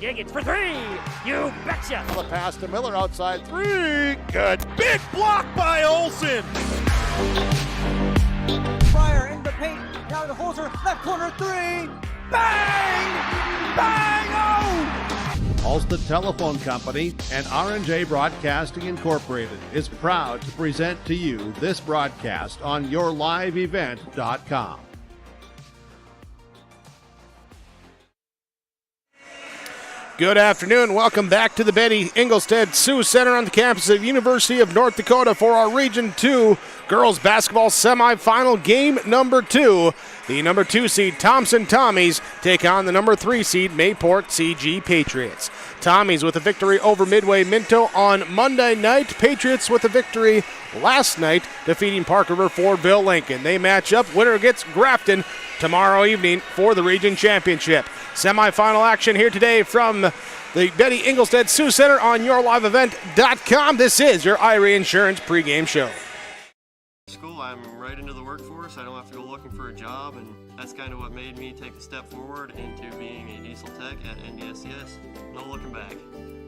Diggins for three. You betcha. The pass to Miller outside three. Good. Big block by Olsen. Fryer in the paint. Now to Holzer. Left corner three. Bang! Bang! Oh! Ulster Telephone Company and R&J Broadcasting Incorporated is proud to present to you this broadcast on yourliveevent.com. Good afternoon. Welcome back to the Betty Engelstead Sioux Center on the campus of University of North Dakota for our Region 2 girls basketball semifinal game number 2. The number 2 seed Thompson Tommies take on the number 3 seed Mayport CG Patriots. Tommies with a victory over Midway Minto on Monday night. Patriots with a victory last night defeating Park River Fordville Lincoln. They match up. Winner gets Grafton tomorrow evening for the region championship. Semifinal action here today from the Betty Engelstead Sioux Center on yourliveevent.com. This is your IRA Insurance pregame show. School, I'm right into the workforce. I don't have to go looking for a job, and that's kind of what made me take a step forward into being a diesel tech at NDSCS. No looking back.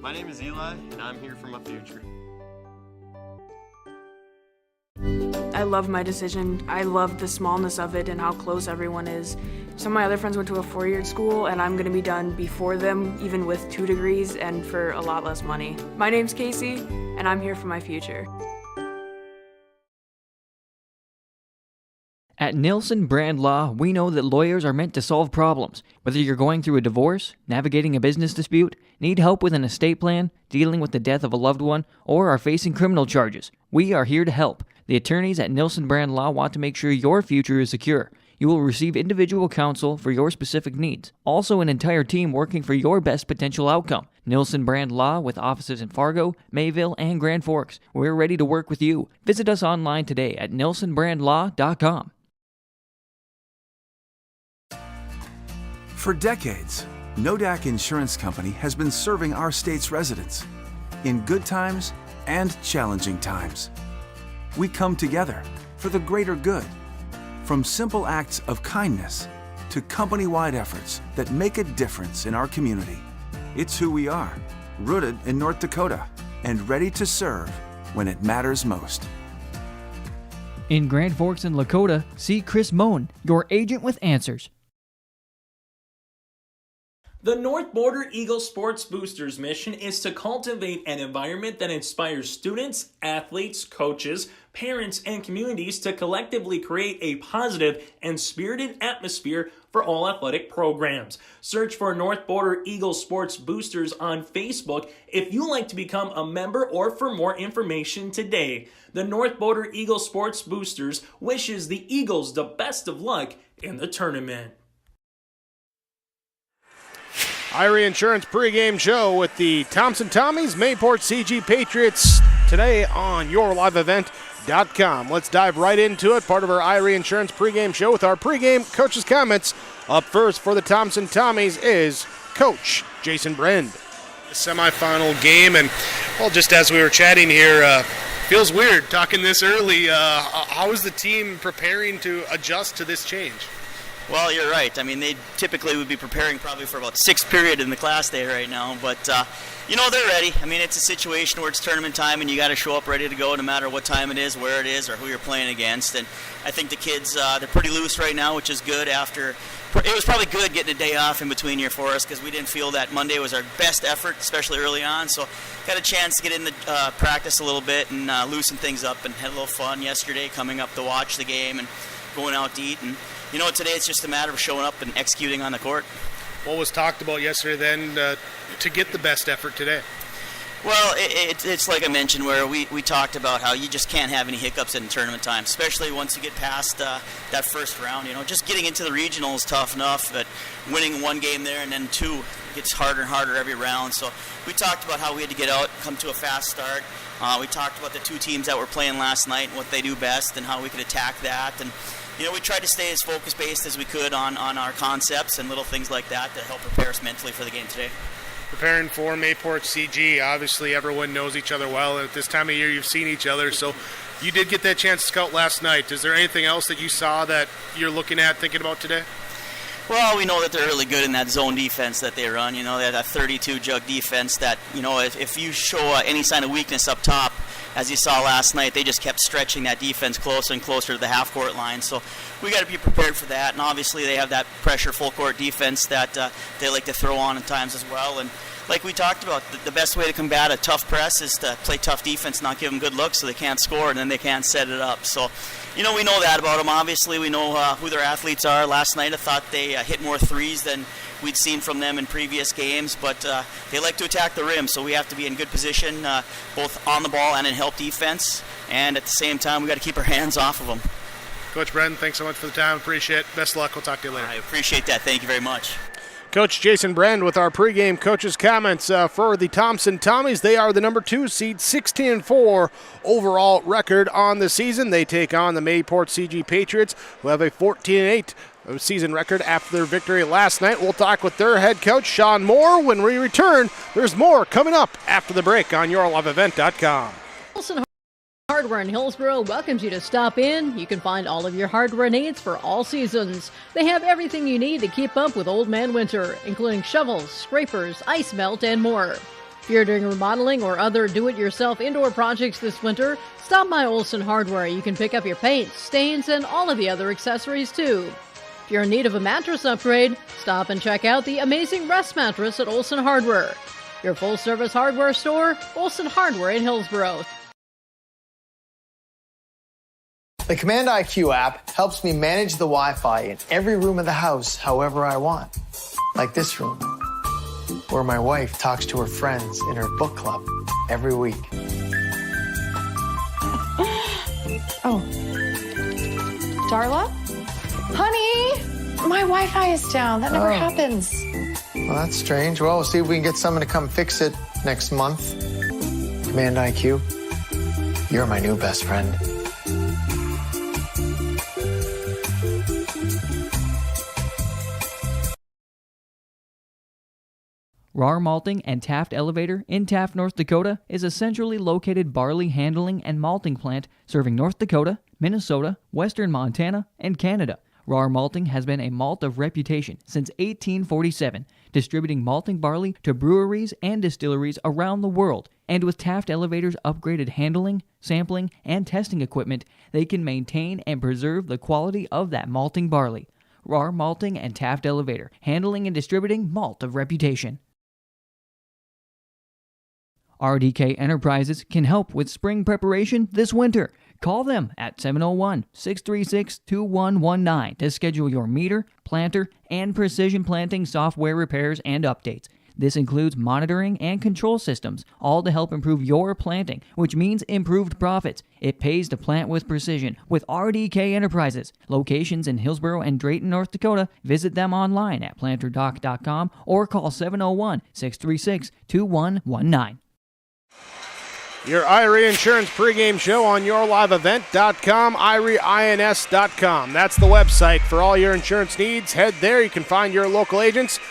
My name is Eli, and I'm here for my future. I love my decision. I love the smallness of it and how close everyone is. Some of my other friends went to a four-year school, and I'm going to be done before them, even with 2 degrees and for a lot less money. My name's Casey, and I'm here for my future. At Nilsson Brand Law, we know that lawyers are meant to solve problems. Whether you're going through a divorce, navigating a business dispute, need help with an estate plan, dealing with the death of a loved one, or are facing criminal charges, we are here to help. The attorneys at Nilsson Brand Law want to make sure your future is secure. You will receive individual counsel for your specific needs. Also, an entire team working for your best potential outcome. Nilsson Brand Law with offices in Fargo, Mayville, and Grand Forks. We're ready to work with you. Visit us online today at nilssonbrandlaw.com. For decades, Nodak Insurance Company has been serving our state's residents in good times and challenging times. We come together for the greater good, from simple acts of kindness to company-wide efforts that make a difference in our community. It's who we are, rooted in North Dakota and ready to serve when it matters most. In Grand Forks and Lakota, see Chris Moen, your agent with answers. The North Border Eagle Sports Boosters mission is to cultivate an environment that inspires students, athletes, coaches, parents, and communities to collectively create a positive and spirited atmosphere for all athletic programs. Search for North Border Eagle Sports Boosters on Facebook if you'd like to become a member or for more information today. The North Border Eagle Sports Boosters wishes the Eagles the best of luck in the tournament. IRA Insurance pregame show with the Thompson Tommies, Mayport CG Patriots today on yourliveevent.com. Let's dive right into it. Part of our IRA Insurance pregame show with our pregame coach's comments. Up first for the Thompson Tommies is Coach Jason Brend. Semifinal game, and well, just as we were chatting here, feels weird talking this early. How is the team preparing to adjust to this change? Well, you're right. I mean, they typically would be preparing probably for about 6th period in the class day right now, but they're ready. I mean, it's a situation where it's tournament time and you got to show up ready to go no matter what time it is, where it is, or who you're playing against. And I think the kids, they're pretty loose right now, which is good. It was probably good getting a day off in between here for us because we didn't feel that Monday was our best effort, especially early on. So got a chance to get in the practice a little bit and loosen things up and had a little fun yesterday coming up to watch the game and going out to eat. And today it's just a matter of showing up and executing on the court. What was talked about yesterday then to get the best effort today? Well, it's like I mentioned where we talked about how you just can't have any hiccups in tournament time, especially once you get past that first round. Just getting into the regional is tough enough, but winning one game there and then 2 gets harder and harder every round. So we talked about how we had to get out, come to a fast start. We talked about the 2 teams that were playing last night and what they do best and how we could attack that. And we tried to stay as focus-based as we could on our concepts and little things like that to help prepare us mentally for the game today. Preparing for Mayport CG, obviously everyone knows each other well. At this time of year, you've seen each other, so you did get that chance to scout last night. Is there anything else that you saw that you're looking at, thinking about today? Well, we know that they're really good in that zone defense that they run. They have that 32 jug defense that, if you show any sign of weakness up top, as you saw last night, they just kept stretching that defense closer and closer to the half-court line. So we got to be prepared for that. And obviously they have that pressure full-court defense that they like to throw on at times as well. And like we talked about, the best way to combat a tough press is to play tough defense, not give them good looks so they can't score, and then they can't set it up. So, we know that about them. Obviously, we know who their athletes are. Last night I thought they hit more threes than we'd seen from them in previous games, but they like to attack the rim, so we have to be in good position, both on the ball and in help defense, and at the same time, we got to keep our hands off of them. Coach Brendan, thanks so much for the time. Appreciate it. Best of luck. We'll talk to you later. I appreciate that. Thank you very much. Coach Jason Brand with our pregame coaches' comments for the Thompson Tommies. They are the number 2 seed, 16-4 overall record on the season. They take on the Mayport CG Patriots, who have a 14-8 season record after their victory last night. We'll talk with their head coach, Sean Moore, when we return. There's more coming up after the break on YourLiveEvent.com. Hardware in Hillsboro welcomes you to stop in. You can find all of your hardware needs for all seasons. They have everything you need to keep up with Old Man Winter, including shovels, scrapers, ice melt, and more. If you're doing remodeling or other do-it-yourself indoor projects this winter, stop by Olson Hardware. You can pick up your paints, stains, and all of the other accessories too. If you're in need of a mattress upgrade, stop and check out the amazing Rest Mattress at Olson Hardware. Your full-service hardware store, Olson Hardware in Hillsboro. The Command IQ app helps me manage the Wi-Fi in every room of the house however I want. Like this room, where my wife talks to her friends in her book club every week. Oh. Darla? Honey, my Wi-Fi is down. That never happens. Well, that's strange. Well, we'll see if we can get someone to come fix it next month. Command IQ, you're my new best friend. RAR Malting and Taft Elevator in Taft, North Dakota is a centrally located barley handling and malting plant serving North Dakota, Minnesota, western Montana, and Canada. RAR Malting has been a malt of reputation since 1847, distributing malting barley to breweries and distilleries around the world. And with Taft Elevator's upgraded handling, sampling, and testing equipment, they can maintain and preserve the quality of that malting barley. RAR Malting and Taft Elevator, handling and distributing malt of reputation. RDK Enterprises can help with spring preparation this winter. Call them at 701-636-2119 to schedule your meter, planter, and precision planting software repairs and updates. This includes monitoring and control systems, all to help improve your planting, which means improved profits. It pays to plant with precision with RDK Enterprises. Locations in Hillsboro and Drayton, North Dakota. Visit them online at planterdoc.com or call 701-636-2119. Your IRE Insurance pregame show on YourLiveEvent.com, IREINS.com. That's the website for all your insurance needs. Head there. You can find your local agents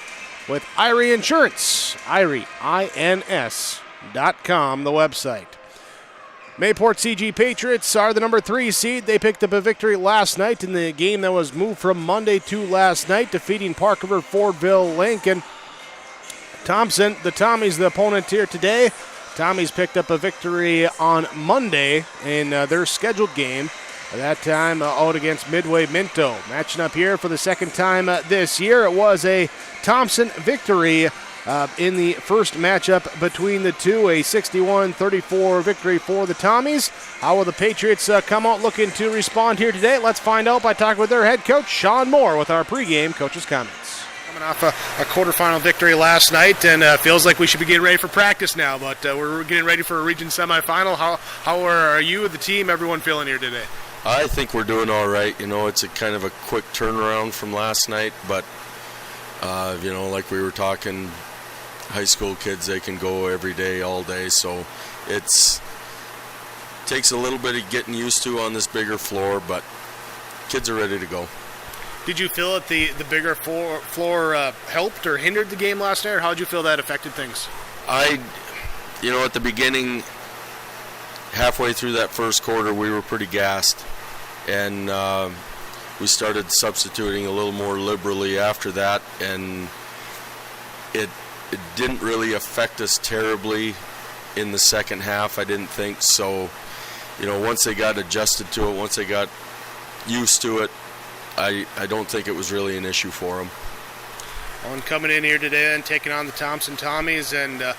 with IRE Insurance, IREINS.com, the website. Mayport CG Patriots are the number 3 seed. They picked up a victory last night in the game that was moved from Monday to last night, defeating Parkerville Fordville Lincoln. Thompson, the Tommies, the opponent here today. Tommies picked up a victory on Monday in their scheduled game. That time out against Midway Minto. Matching up here for the second time this year. It was a Thompson victory in the first matchup between the two. A 61-34 victory for the Tommies. How will the Patriots come out looking to respond here today? Let's find out by talking with their head coach, Sean Moore, with our pregame coach's comments. Coming off a quarterfinal victory last night, and feels like we should be getting ready for practice now, but we're getting ready for a region semifinal. How are you, the team, everyone feeling here today? I think we're doing all right. It's a kind of a quick turnaround from last night, but, like we were talking, high school kids, they can go every day, all day, so it's takes a little bit of getting used to on this bigger floor, but kids are ready to go. Did you feel that the bigger floor helped or hindered the game last night, or how did you feel that affected things? At the beginning, halfway through that first quarter, we were pretty gassed, and we started substituting a little more liberally after that, and it didn't really affect us terribly in the second half, I didn't think. So, once they got adjusted to it, once they got used to it, I don't think it was really an issue for them. Well, and coming in here today and taking on the Thompson Tommies, and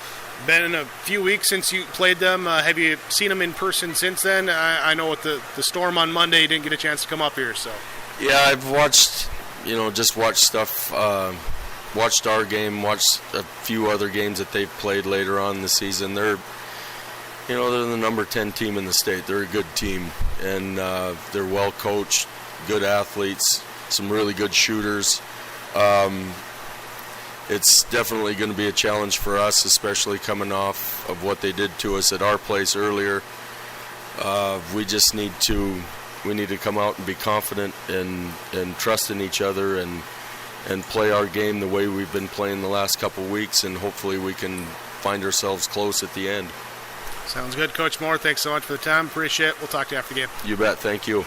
been in a few weeks since you played them. Have you seen them in person since then? I know with the storm on Monday, you didn't get a chance to come up here. So yeah, I've watched, just watched stuff, watched our game, watched a few other games that they've played later on in the season. They're the number 10 team in the state. They're a good team, and they're well coached, good athletes, some really good shooters. It's definitely going to be a challenge for us, especially coming off of what they did to us at our place earlier. We just need to come out and be confident and trust in each other and play our game the way we've been playing the last couple weeks, and hopefully we can find ourselves close at the end. Sounds good. Coach Moore, thanks so much for the time. Appreciate it. We'll talk to you after the game. You bet. Thank you.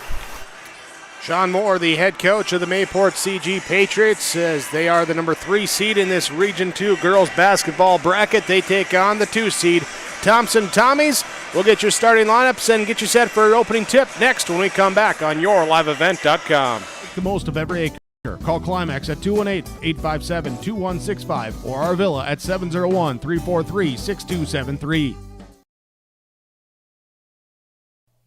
Sean Moore, the head coach of the Mayport CG Patriots, says they are the number 3 seed in this Region 2 girls basketball bracket. They take on the 2 seed Thompson Tommies. We'll get your starting lineups and get you set for an opening tip next when we come back on YourLiveEvent.com. Make the most of every acre. Call Climax at 218-857-2165 or our Villa at 701-343-6273.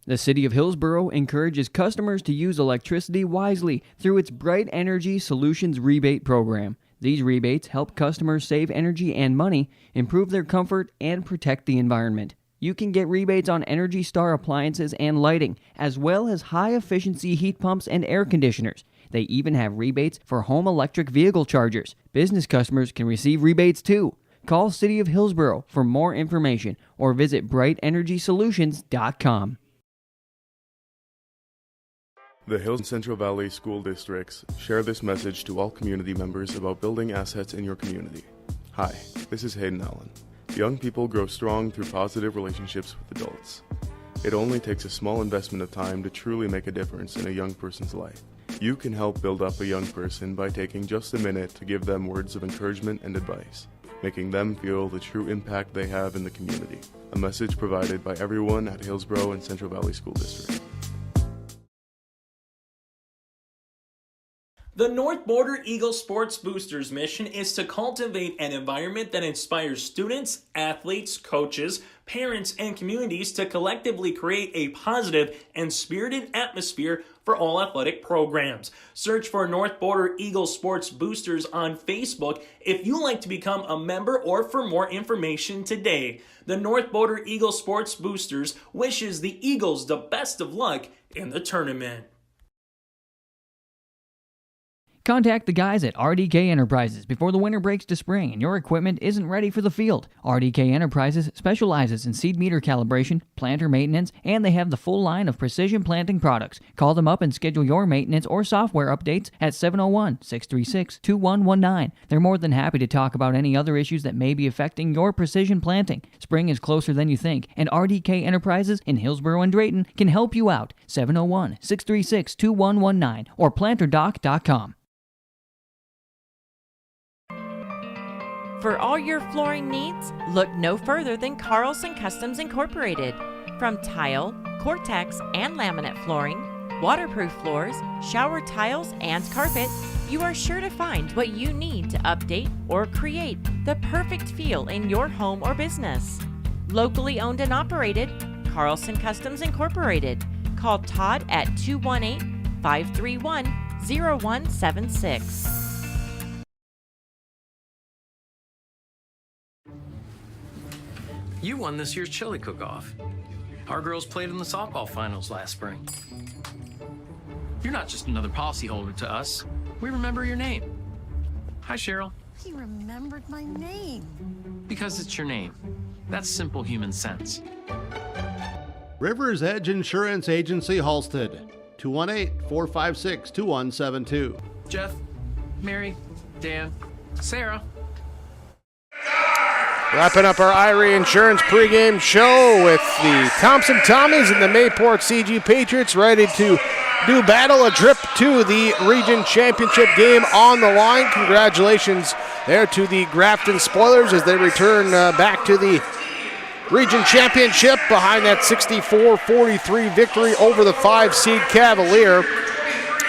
The City of Hillsborough encourages customers to use electricity wisely through its Bright Energy Solutions rebate program. These rebates help customers save energy and money, improve their comfort, and protect the environment. You can get rebates on Energy Star appliances and lighting, as well as high-efficiency heat pumps and air conditioners. They even have rebates for home electric vehicle chargers. Business customers can receive rebates too. Call City of Hillsborough for more information or visit brightenergysolutions.com. The Hills and Central Valley School Districts share this message to all community members about building assets in your community. Hi, this is Hayden Allen. Young people grow strong through positive relationships with adults. It only takes a small investment of time to truly make a difference in a young person's life. You can help build up a young person by taking just a minute to give them words of encouragement and advice, making them feel the true impact they have in the community. A message provided by everyone at Hillsborough and Central Valley School District. The North Border Eagle Sports Boosters mission is to cultivate an environment that inspires students, athletes, coaches, parents, and communities to collectively create a positive and spirited atmosphere for all athletic programs. Search for North Border Eagle Sports Boosters on Facebook if you'd like to become a member or for more information today. The North Border Eagle Sports Boosters wishes the Eagles the best of luck in the tournament. Contact the guys at RDK Enterprises before the winter breaks to spring and your equipment isn't ready for the field. RDK Enterprises specializes in seed meter calibration, planter maintenance, and they have the full line of precision planting products. Call them up and schedule your maintenance or software updates at 701-636-2119. They're more than happy to talk about any other issues that may be affecting your precision planting. Spring is closer than you think, and RDK Enterprises in Hillsborough and Drayton can help you out. 701-636-2119 or planterdoc.com. For all your flooring needs, look no further than Carlson Customs Incorporated. From tile, Cortex, and laminate flooring, waterproof floors, shower tiles, and carpet, you are sure to find what you need to update or create the perfect feel in your home or business. Locally owned and operated, Carlson Customs Incorporated. Call Todd at 218-531-0176. You won this year's chili cook-off. Our girls played in the softball finals last spring. You're not just another policyholder to us. We remember your name. Hi, Cheryl. He remembered my name. Because it's your name. That's simple human sense. River's Edge Insurance Agency, Halstead. 218-456-2172. Jeff, Mary, Dan, Sarah. Wrapping up our Irie Insurance pregame show with the Thompson Tommies and the Mayport CG Patriots ready to do battle a trip to the region championship game on the line. Congratulations there to the Grafton Spoilers as they return back to the region championship behind that 64-43 victory over the 5-seed Cavalier.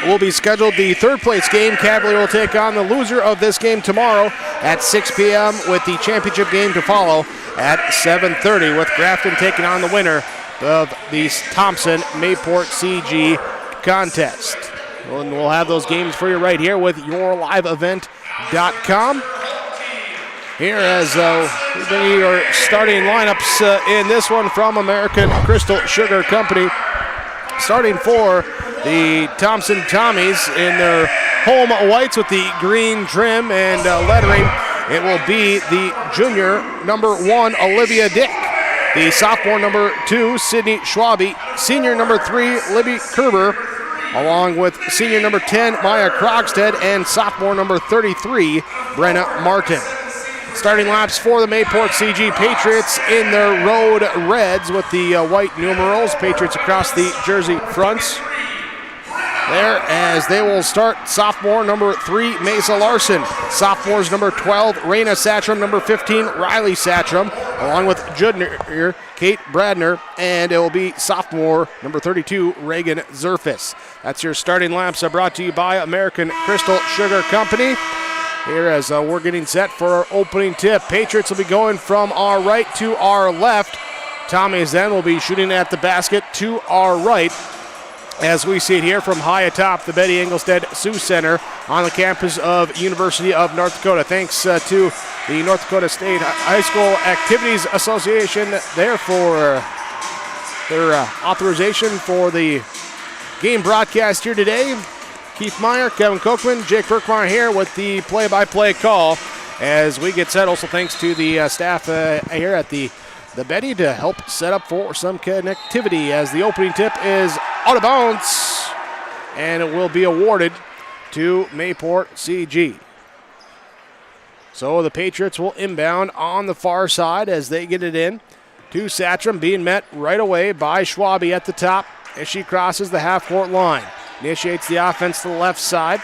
Will be scheduled the third place game. Cavalier will take on the loser of this game tomorrow at 6 p.m. with the championship game to follow at 7:30 with Grafton taking on the winner of the Thompson Mayport CG contest. And we'll have those games for you right here with yourliveevent.com. Here as we bring you your starting lineups in this one from American Crystal Sugar Company. Starting for the Thompson Tommies in their home whites with the green trim and lettering, it will be the junior number 1, Olivia Dick. The sophomore number 2, Sydney Schwabe. Senior number 3, Libby Kerber. Along with senior number 10, Maya Krogstad, and sophomore number 33, Brenna Martin. Starting laps for the Mayport CG Patriots in their road reds with the white numerals. Patriots across the jersey fronts. There as they will start sophomore number 3, Mesa Larson. Sophomores number 12, Raina Satcham. Number 15, Riley Satcham. Along with junior Kate Bradner. And it will be sophomore number 32, Reagan Zerfis. That's your starting laps brought to you by American Crystal Sugar Company. Here as we're getting set for our opening tip. Patriots will be going from our right to our left. Tommies then will be shooting at the basket to our right as we see it here from high atop the Betty Engelstad Sioux Center on the campus of University of North Dakota. Thanks to the North Dakota State High School Activities Association there for their authorization for the game broadcast here today. Keith Meyer, Kevin Kochman, Jake Berkmeyer here with the play-by-play call as we get set. Also thanks to the staff here at the Betty to help set up for some connectivity as the opening tip is out of bounds and it will be awarded to Mayport CG. So the Patriots will inbound on the far side as they get it in to Satcham, being met right away by Schwabe at the top as she crosses the half-court line. Initiates the offense to the left side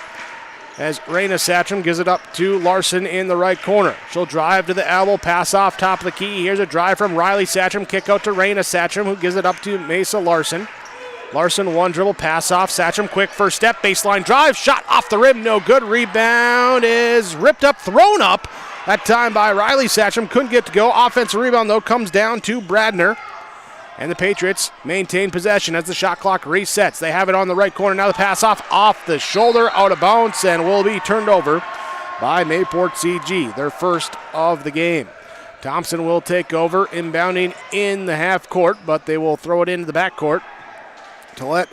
as Raina Satcham gives it up to Larson in the right corner. She'll drive to the elbow, pass off top of the key. Here's a drive from Riley Satcham, kick out to Raina Satcham, who gives it up to Mesa Larson. Larson, one dribble, pass off. Satcham, quick first step, baseline drive, shot off the rim, no good. Rebound is ripped up, thrown up. That time by Riley Satcham, couldn't get to go. Offensive rebound, though, comes down to Bradner. And the Patriots maintain possession as the shot clock resets. They have it on the right corner. Now the pass off the shoulder, out of bounds, and will be turned over by Mayport CG, their first of the game. Thompson will take over, inbounding in the half court, but they will throw it into the back court to let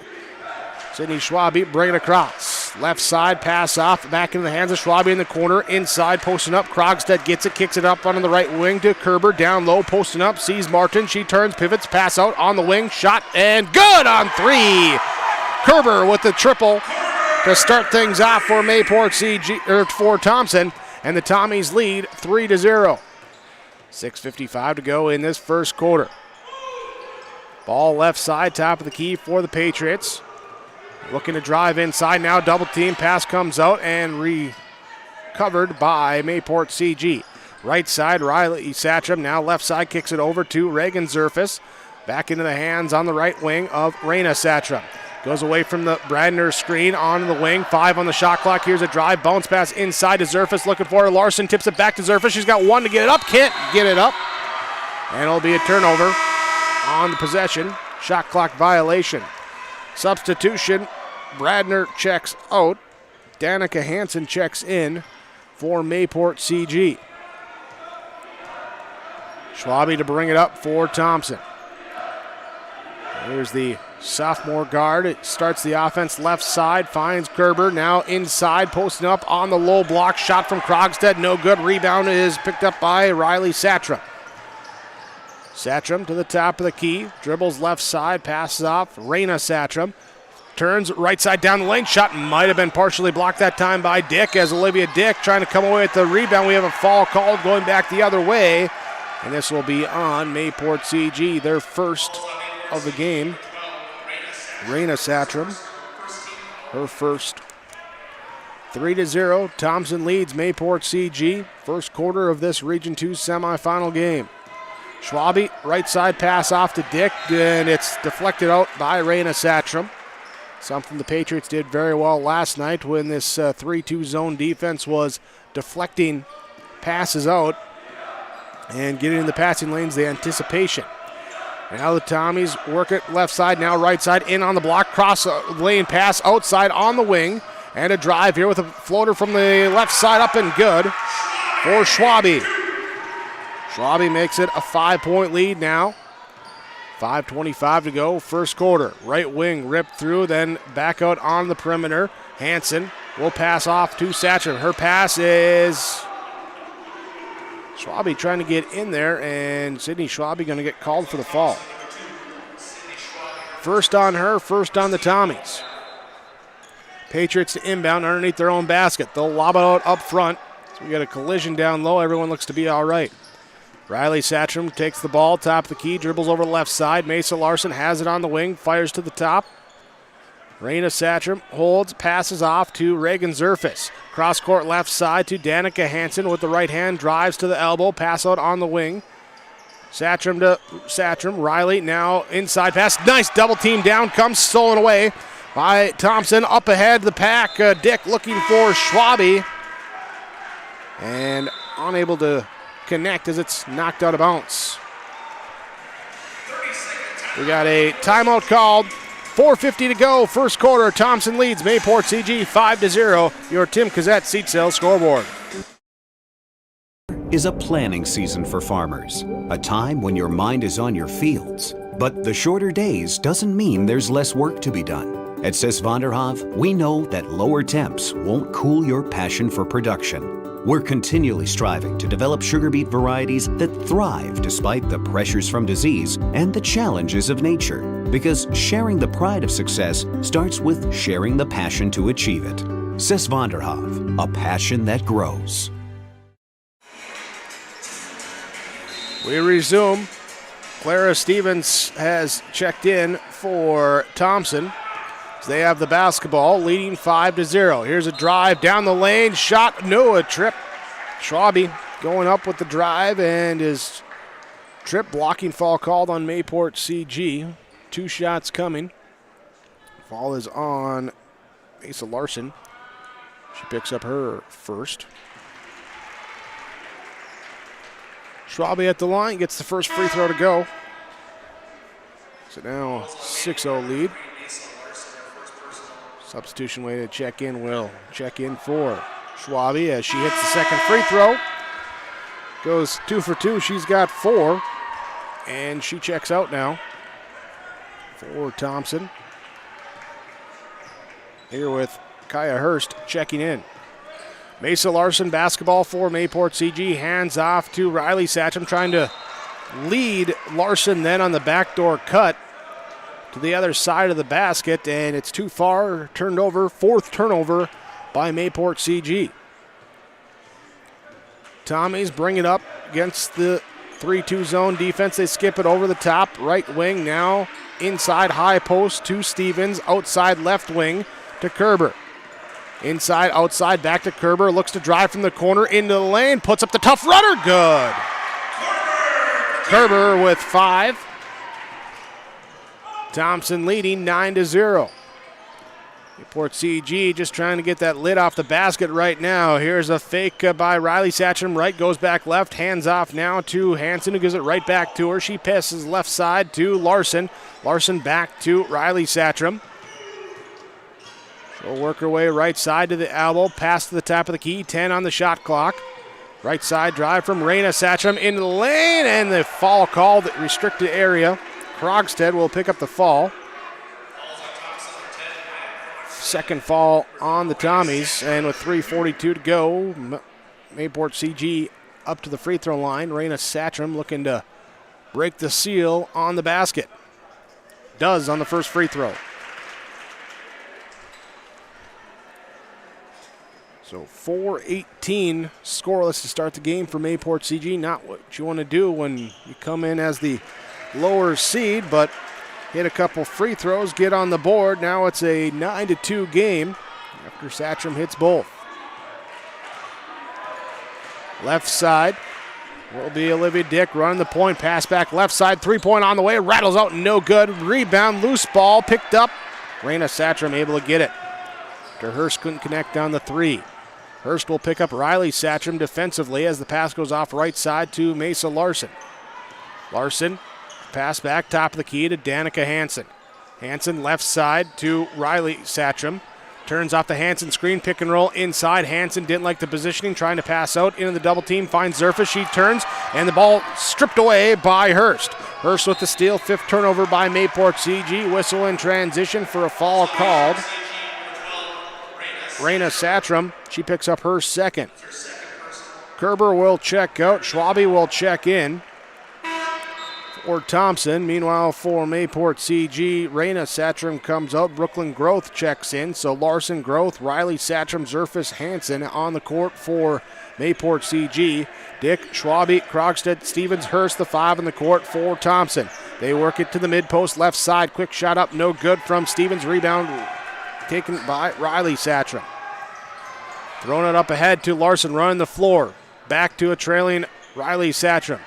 Sydney Schwabe bring it across. Left side, pass off, back into the hands of Schwabe in the corner. Inside, posting up. Krogstad gets it, kicks it up onto the right wing to Kerber. Down low, posting up, sees Martin. She turns, pivots, pass out on the wing. Shot, and good on 3. Kerber with the triple to start things off for Mayport CG, or for Thompson. And the Tommies lead 3-0. 6:55 to go in this first quarter. Ball left side, top of the key for the Patriots. Looking to drive inside now, double team, pass comes out and recovered by Mayport CG. Right side, Riley Satcham, now left side, kicks it over to Reagan Zerfis. Back into the hands on the right wing of Raina Satcham. Goes away from the Bradner screen on the wing, 5 on the shot clock. Here's a drive, bounce pass inside to Zerfis, looking for her. Larson tips it back to Zerfis. She's got 1 to get it up, can't get it up. And it'll be a turnover on the possession. Shot clock violation. Substitution, Bradner checks out. Danica Hansen checks in for Mayport CG. Schwabe to bring it up for Thompson. Here's the sophomore guard. It starts the offense left side, finds Kerber. Now inside, posting up on the low block. Shot from Krogstad, no good. Rebound is picked up by Riley Satcham. Satcham to the top of the key, dribbles left side, passes off. Raina Satcham turns right side down the lane. Shot might have been partially blocked that time by Dick as Olivia Dick trying to come away with the rebound. We have a foul called going back the other way. And this will be on Mayport CG, their first of the game. Raina Satcham her first. 3-0, Thompson leads Mayport CG. First quarter of this Region 2 semifinal game. Schwabe, right side pass off to Dick, and it's deflected out by Raina Satcham. Something the Patriots did very well last night when this 3-2 zone defense was deflecting passes out and getting in the passing lanes, the anticipation. Now the Tommies work it left side, now right side, in on the block, cross lane pass outside on the wing, and a drive here with a floater from the left side up and good for Schwabe. Schwabe makes it a 5-point lead now. 5:25 to go, first quarter. Right wing ripped through, then back out on the perimeter. Hansen will pass off to Satcham. Her pass is Schwabe trying to get in there, and Sydney Schwabe going to get called for the fall. First on her, first on the Tommies. Patriots to inbound underneath their own basket. They'll lob it out up front. So we got a collision down low. Everyone looks to be all right. Riley Satcham takes the ball, top of the key, dribbles over the left side. Mesa Larson has it on the wing, fires to the top. Raina Satcham holds, passes off to Reagan Zerfus. Cross court left side to Danica Hansen with the right hand, drives to the elbow, pass out on the wing. Satcham to Satcham. Riley now inside pass. Nice double team down, comes stolen away by Thompson. Up ahead the pack. Dick looking for Schwabe. And unable to connect as it's knocked out of bounds. We got a timeout called. 4:50 to go, first quarter. Thompson leads Mayport CG 5-0. Your Tim Kazette seat sale scoreboard. Is a planning season for farmers, a time when your mind is on your fields. But the shorter days doesn't mean there's less work to be done. At Sis van der Haaf, we know that lower temps won't cool your passion for production. We're continually striving to develop sugar beet varieties that thrive despite the pressures from disease and the challenges of nature. Because sharing the pride of success starts with sharing the passion to achieve it. Sis van der Haaf, a passion that grows. We resume. Clara Stevens has checked in for Thompson. They have the basketball, leading 5-0. Here's a drive down the lane, shot, no, a trip. Schwabe going up with the drive, and his trip blocking foul called on Mayport CG. 2 shots coming. Foul is on Asa Larson. She picks up her first. Schwabe at the line, gets the first free throw to go. So now 6-0 lead. Substitution way to check in will check in for Schwabe as she hits the second free throw. Goes 2 for 2. She's got 4. And she checks out now for Thompson. Here with Kaya Hurst checking in. Mesa Larson basketball for Mayport CG. Hands off to Riley Satcham, trying to lead Larson then on the backdoor cut to the other side of the basket, and it's too far. Turned over, 4th turnover by Mayport CG. Tommies bring it up against the 3-2 zone defense. They skip it over the top. Right wing now inside high post to Stevens. Outside left wing to Kerber. Inside, outside, back to Kerber. Looks to drive from the corner into the lane. Puts up the tough runner. Good. Kerber with 5. Thompson leading 9-0. Mayport CG just trying to get that lid off the basket right now. Here's a fake by Riley Satcham. Right goes back left. Hands off now to Hansen, who gives it right back to her. She passes left side to Larson. Larson back to Riley Satcham. She'll work her way right side to the elbow. Pass to the top of the key. 10 on the shot clock. Right side drive from Raina Satcham into the lane, and the foul called, restricted area. Krogstad will pick up the fall. Second fall on the Tommies, and with 3:42 to go, Mayport CG up to the free throw line. Raina Satcham looking to break the seal on the basket. Does on the first free throw. So 4:18 scoreless to start the game for Mayport CG. Not what you want to do when you come in as the lower seed, but hit a couple free throws, get on the board. Now it's a 9-2 game after Satcham hits both. Left side will be Olivia Dick running the point. Pass back left side. 3-point on the way. Rattles out. No good. Rebound. Loose ball. Picked up. Raina Satcham able to get it. Hurst couldn't connect on the three. Hurst will pick up Riley Satcham defensively as the pass goes off right side to Mesa Larson. Larson, pass back top of the key to Danica Hansen. Hansen left side to Riley Satcham. Turns off the Hansen screen, pick and roll inside. Hansen didn't like the positioning, trying to pass out into the double team. Finds Zerfa, she turns, and the ball stripped away by Hurst. Hurst with the steal, 5th turnover by Mayport CG. Whistle in transition for a foul called. Raina Satcham, she picks up her 2nd. Kerber will check out, Schwabe will check in for Thompson. Meanwhile, for Mayport CG, Raina Satcham comes out. Brooklyn Groth checks in. So Larson, Groth, Riley Satcham, Zerfus, Hansen on the court for Mayport CG. Dick, Schwabe, Krogstad, Stevens, Hurst, the 5 in the court for Thompson. They work it to the mid-post left side. Quick shot up, no good from Stevens. Rebound taken by Riley Satcham. Throwing it up ahead to Larson, running the floor. Back to a trailing Riley Satcham.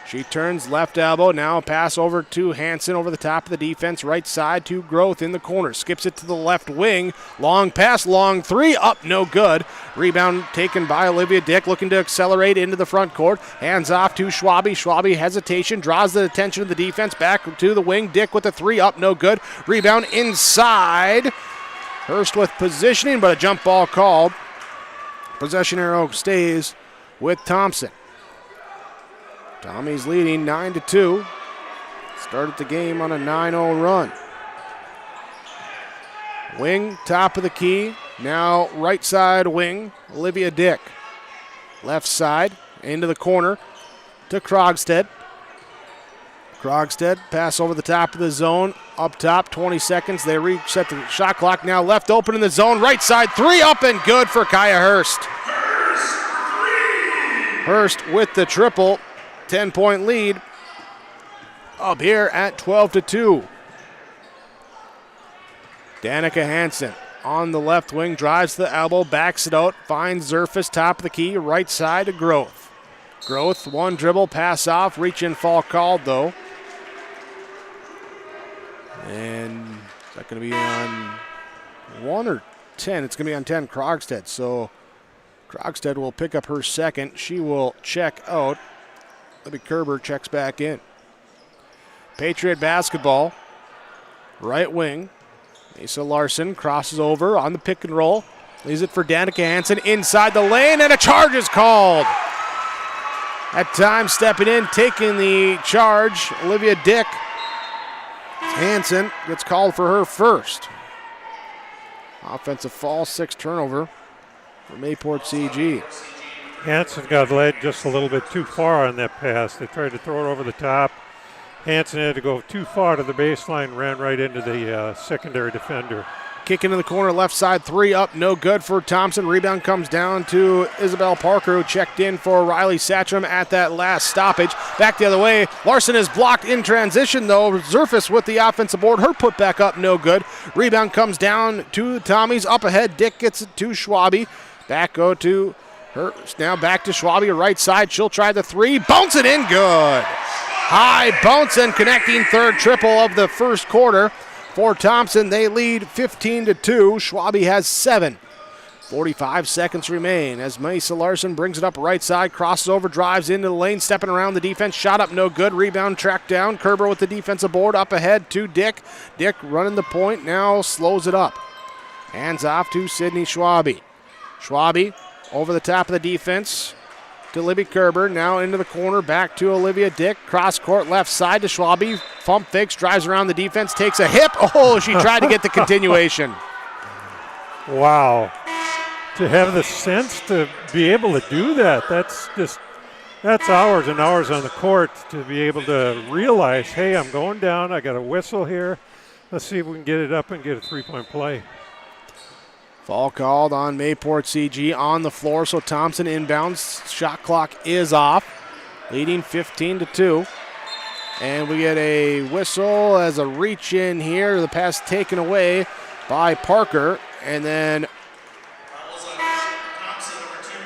She turns left elbow. Now a pass over to Hansen over the top of the defense. Right side to Groth in the corner. Skips it to the left wing. Long pass, long 3. Up, no good. Rebound taken by Olivia Dick, looking to accelerate into the front court. Hands off to Schwabe. Schwabe hesitation, draws the attention of the defense. Back to the wing. Dick with the 3. Up, no good. Rebound inside. Hurst with positioning, but a jump ball called. Possession arrow stays with Thompson. Tommy's leading 9-2. Started the game on a 9-0 run. Wing, top of the key. Now right side wing, Olivia Dick. Left side, into the corner to Krogstad. Krogstad, pass over the top of the zone. Up top, 20 seconds. They reset the shot clock. Now left open in the zone. Right side, 3 up and good for Kaya Hurst. Hurst with the triple. 10-point lead up here at 12-2. Danica Hansen on the left wing, drives the elbow, backs it out, finds Zerfus, top of the key, right side to Groth. Groth, one dribble, pass off, reach in, fall called though. And is that going to be on 1 or 10? It's going to be on 10, Krogstad. So Krogstad will pick up her 2nd. She will check out. Libby Kerber checks back in. Patriot basketball. Right wing. Asa Larson crosses over on the pick and roll. Leaves it for Danica Hansen inside the lane, and a charge is called. At time stepping in, taking the charge, Olivia Dick. Hansen gets called for her first. Offensive foul, 6th turnover for Mayport CG. Hansen got led just a little bit too far on that pass. They tried to throw it over the top. Hansen had to go too far to the baseline, ran right into the secondary defender. Kick into the corner, left side 3 up, no good for Thompson. Rebound comes down to Isabel Parker, who checked in for Riley Satcham at that last stoppage. Back the other way, Larson is blocked in transition though. Zerfus with the offensive board, her put back up, no good. Rebound comes down to Tommy's, up ahead, Dick gets it to Schwabe. Back go to Hurst, now back to Schwabe, right side. She'll try the 3. Bounce it in, good. High bounce and connecting 3rd triple of the first quarter for Thompson. They lead 15-2. Schwabe has 7. 45 seconds remain as Mesa Larson brings it up right side, crosses over, drives into the lane, stepping around the defense. Shot up, no good. Rebound tracked down. Kerber with the defensive board, up ahead to Dick. Dick running the point, now slows it up. Hands off to Sydney Schwabe. Schwabe over the top of the defense to Libby Kerber. Now into the corner, back to Olivia Dick. Cross court, left side to Schwabe. Pump fakes, drives around the defense, takes a hip. Oh, she tried to get the continuation. Wow. To have the sense to be able to do that, that's hours and hours on the court to be able to realize, hey, I'm going down, I got a whistle here. Let's see if we can get it up and get a 3-point play. Fall called on Mayport CG on the floor, so Thompson inbounds. Shot clock is off, leading 15-2. And we get a whistle as a reach in here. The pass taken away by Parker. And then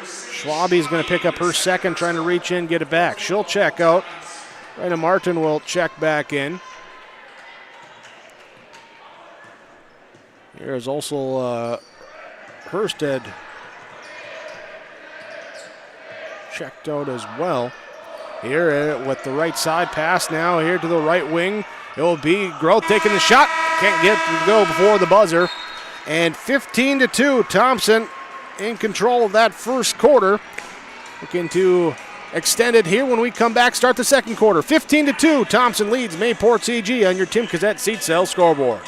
Schwabe's going to pick up her second, trying to reach in, get it back. She'll check out. Raina Martin will check back in. Here's also Hursted checked out as well. Here with the right side pass now here to the right wing. It will be Groth taking the shot. Can't get to go before the buzzer. And 15-2, Thompson in control of that first quarter. Looking to extend it here when we come back, start the second quarter. 15-2, Thompson leads Mayport CG on your Tim Cassette Seat Sale scoreboard.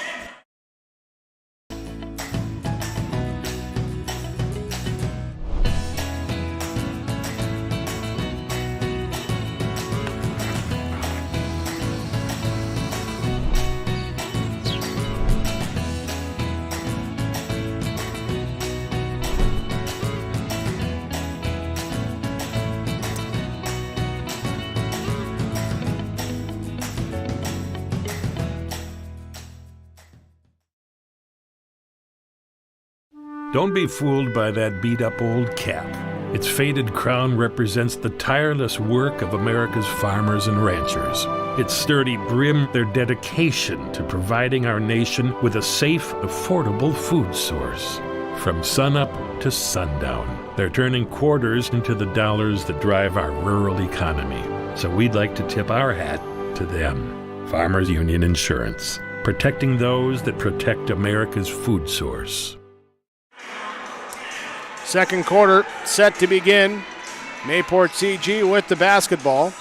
Don't be fooled by that beat-up old cap. Its faded crown represents the tireless work of America's farmers and ranchers. Its sturdy brim, their dedication to providing our nation with a safe, affordable food source. From sunup to sundown, they're turning quarters into the dollars that drive our rural economy. So we'd like to tip our hat to them. Farmers Union Insurance, protecting those that protect America's food source. Second quarter set to begin. Mayport CG with the basketball.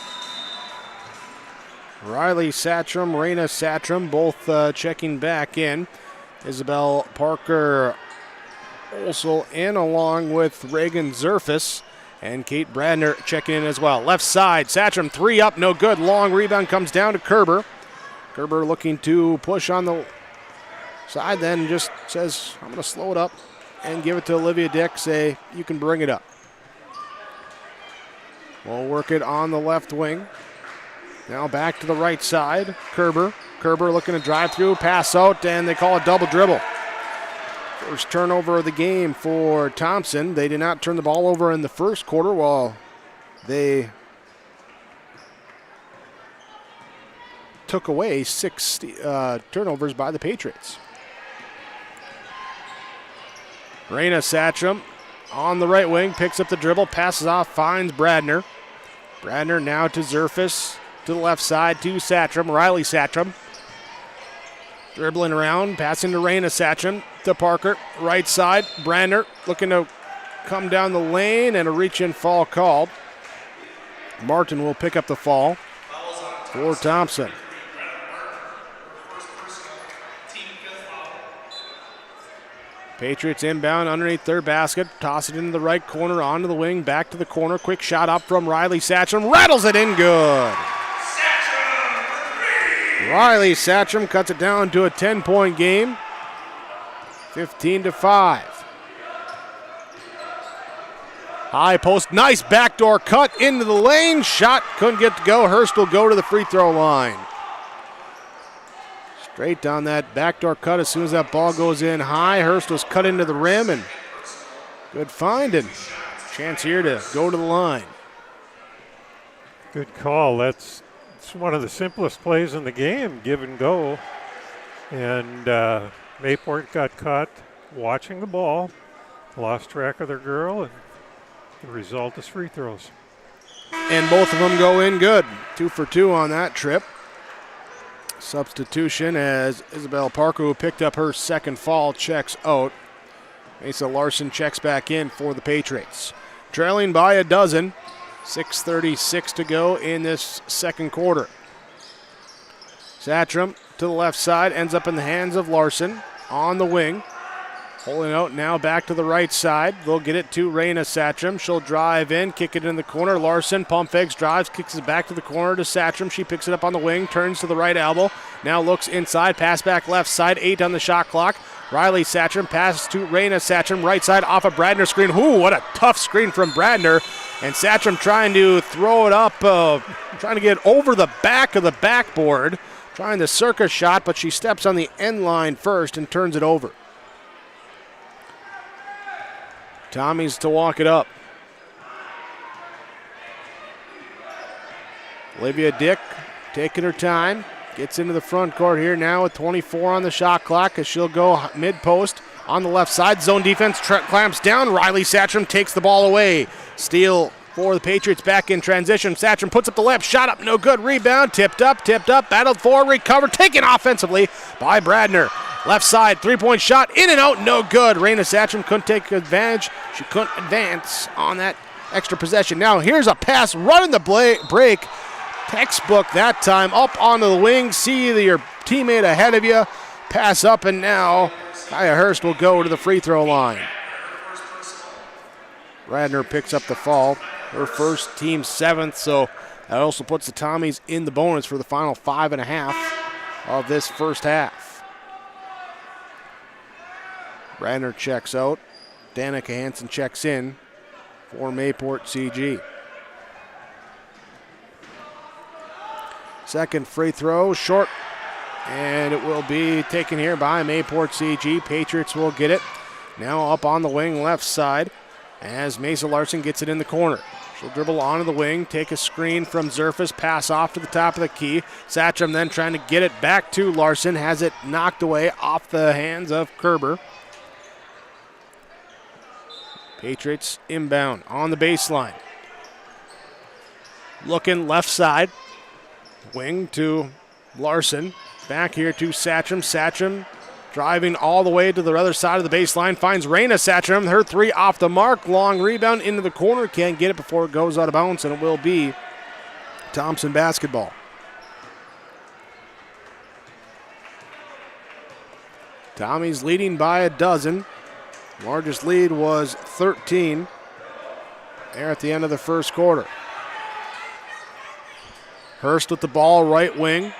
Riley Satcham, Raina Satcham, both checking back in. Isabel Parker also in along with Reagan Zerfus. And Kate Bradner checking in as well. Left side, Satcham, three up, no good. Long rebound comes down to Kerber. Kerber looking to push on the side, then just says, I'm going to slow it up and give it to Olivia Dick, say, you can bring it up. We'll work it on the left wing. Now back to the right side, Kerber. Kerber looking to drive through, pass out, and they call a double dribble. First turnover of the game for Thompson. They did not turn the ball over in the first quarter while they took away 6 turnovers by the Patriots. Raina Satcham on the right wing, picks up the dribble, passes off, finds Bradner. Bradner now to Zerfus, to the left side to Satcham, Riley Satcham. Dribbling around, passing to Raina Satcham, to Parker, right side, Bradner looking to come down the lane, and a reach-in foul called. Martin will pick up the fall for Thompson. Patriots inbound underneath their basket. Toss it into the right corner, onto the wing, back to the corner. Quick shot up from Riley Satcham. Rattles it in good. Riley Satcham cuts it down to a 10-point game. 15-5. High post, nice backdoor cut into the lane. Shot couldn't get to go. Hurst will go to the free throw line. Straight down that backdoor cut as soon as that ball goes in high. Hurst was cut into the rim, and good find, and chance here to go to the line. Good call. It's one of the simplest plays in the game, give and go. And Mayport got caught watching the ball, lost track of their girl, and the result is free throws. And both of them go in good. 2 for 2 on that trip. Substitution as Isabel Parker, who picked up her second foul, checks out. Asa Larson checks back in for the Patriots. Trailing by a dozen. 6:36 to go in this second quarter. Satcham to the left side, ends up in the hands of Larson on the wing. Holding out now back to the right side. They'll get it to Raina Satcham. She'll drive in, kick it in the corner. Larson pump fakes, drives, kicks it back to the corner to Satcham. She picks it up on the wing, turns to the right elbow. Now looks inside, pass back left side, 8 on the shot clock. Riley Satcham passes to Raina Satcham, right side off a Bradner screen. Ooh, what a tough screen from Bradner. And Satcham trying to throw it up trying to get over the back of the backboard, trying the circus shot, but she steps on the end line first and turns it over. Tommy's to walk it up. Olivia Dick taking her time. Gets into the front court here now with 24 on the shot clock as she'll go mid-post on the left side. Zone defense clamps down. Riley Satcham takes the ball away. Steal for the Patriots back in transition. Satcham puts up the left shot up. No good. Rebound. Tipped up. Battled for. Recovered. Taken offensively by Bradner. Left side. Three-point shot. In and out. No good. Raina Satcham couldn't take advantage. She couldn't advance on that extra possession. Now here's a pass. Running the break. Textbook that time, up onto the wing, see your teammate ahead of you, pass up, and now Kaya Hurst will go to the free throw line. Radner picks up the fall, her first, team 7th, so that also puts the Tommies in the bonus for the final 5.5 of this first half. Radner checks out, Danica Hansen checks in for Mayport CG. Second free throw, short, and it will be taken here by Mayport CG. Patriots will get it. Now up on the wing left side as Mesa Larson gets it in the corner. She'll dribble onto the wing, take a screen from Zerfus, pass off to the top of the key. Satcham then trying to get it back to Larson, has it knocked away off the hands of Kerber. Patriots inbound on the baseline. Looking left side. Wing to Larson. Back here to Satcham. Satcham driving all the way to the other side of the baseline. Finds Raina Satcham. Her three off the mark. Long rebound into the corner. Can't get it before it goes out of bounds, and it will be Thompson basketball. Tommy's leading by a dozen. Largest lead was 13 there at the end of the first quarter. Hurst with the ball, right wing.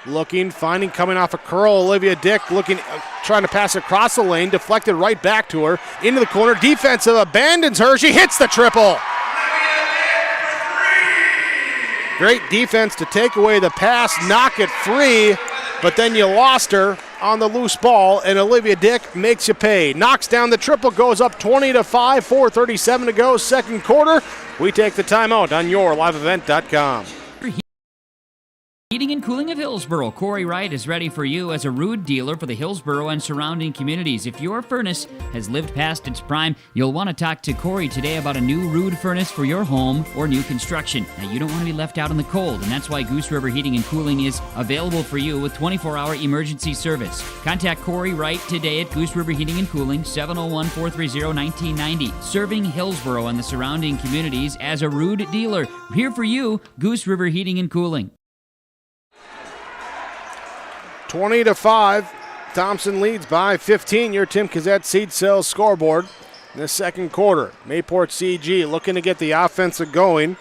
Looking, finding, coming off a curl. Olivia Dick looking, trying to pass across the lane. Deflected right back to her. Into the corner. Defensive abandons her. She hits the triple. Great defense to take away the pass, knock it free, but then you lost her on the loose ball, and Olivia Dick makes you pay. Knocks down the triple, goes up 20-5, 4:37 to go, second quarter. We take the timeout on yourliveevent.com. Heating and Cooling of Hillsboro. Corey Wright is ready for you as a Ruud dealer for the Hillsboro and surrounding communities. If your furnace has lived past its prime, you'll want to talk to Corey today about a new Ruud furnace for your home or new construction. Now, you don't want to be left out in the cold, and that's why Goose River Heating and Cooling is available for you with 24-hour emergency service. Contact Corey Wright today at Goose River Heating and Cooling, 701-430-1990. Serving Hillsboro and the surrounding communities as a Ruud dealer. Here for you, Goose River Heating and Cooling. 20-5, Thompson leads by 15. Your Tim Kazette Seed Sales scoreboard in the second quarter. Mayport CG looking to get the offensive going.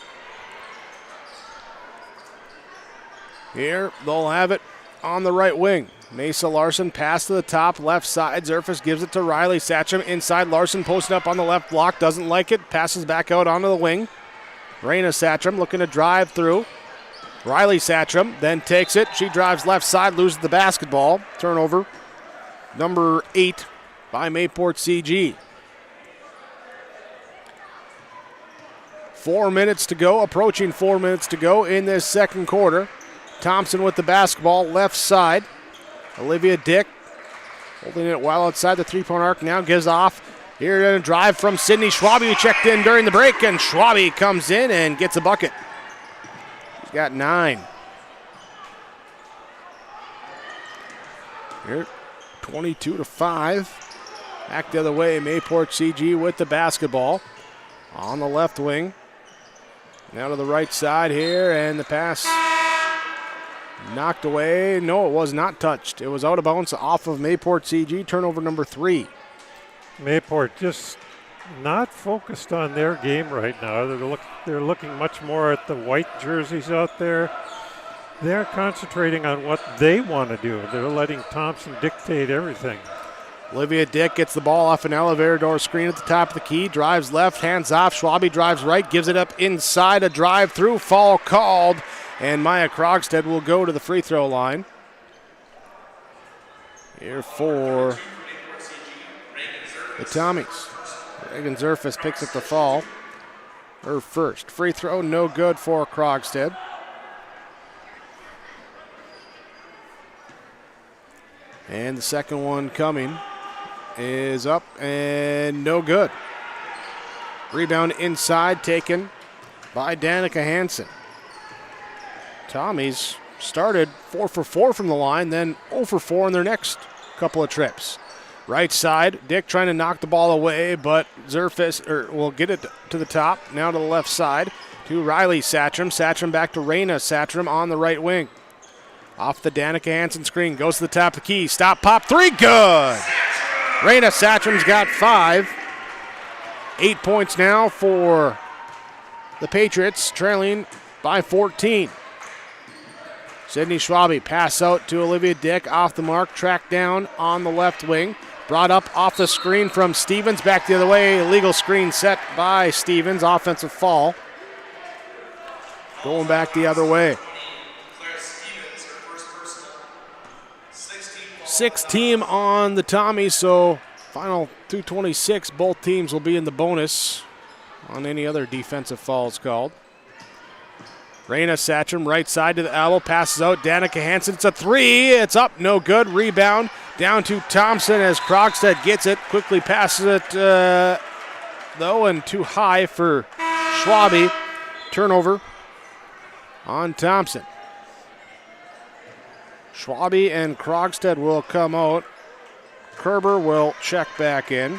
Here, they'll have it on the right wing. Mesa Larson pass to the top, left side. Zerfus gives it to Riley Satcham. Inside, Larson posting up on the left block. Doesn't like it. Passes back out onto the wing. Raina Satcham looking to drive through. Riley Satcham then takes it. She drives left side, loses the basketball. Turnover number 8 by Mayport CG. 4 minutes to go, approaching 4 minutes to go in this second quarter. Thompson with the basketball, left side. Olivia Dick holding it well outside the three-point arc, now gives off. Here in a drive from Sydney Schwabe, who checked in during the break, and Schwabe comes in and gets a bucket. She's got 9. Here, 22-5. Back the other way, Mayport CG with the basketball on the left wing. Now to the right side here, and the pass knocked away. No, it was not touched. It was out of bounds off of Mayport CG. Turnover number 3. Mayport just not focused on their game right now. They're looking much more at the white jerseys out there. They're concentrating on what they want to do. They're letting Thompson dictate everything. Olivia Dick gets the ball off an elevator door screen at the top of the key. Drives left, hands off. Schwabe drives right, gives it up inside. A drive through, foul called And Maya Krogstad will go to the free throw line. Here for the Tommies. Reagan Zerfus picks up the fall. Her first. Free throw, no good for Krogstad. And the second one coming is up and no good. Rebound inside taken by Danica Hansen. Tommies started 4 for 4 from the line, then 0 for 4 in their next couple of trips. Right side, Dick trying to knock the ball away, but Zerfus will get it to the top. Now to the left side to Riley Satcham. Satcham back to Raina Satcham on the right wing. Off the Danica Hansen screen, goes to the top of the key. Stop, pop, three, good! Raina Satcham's got 5. 8 points now for the Patriots, trailing by 14. Sydney Schwabe pass out to Olivia Dick, off the mark, tracked down on the left wing. Brought up off the screen from Stevens, back the other way. Illegal screen set by Stevens, offensive foul. Going back the other way. 6 team on the Tommies, so final 2:26. Both teams will be in the bonus on any other defensive fouls called. Raina Satcham, right side to the elbow, passes out. Danica Hansen, it's a 3. It's up, no good. Rebound down to Thompson as Krogstad gets it. Quickly passes it, though, and too high for Schwabe. Turnover on Thompson. Schwabe and Krogstad will come out. Kerber will check back in.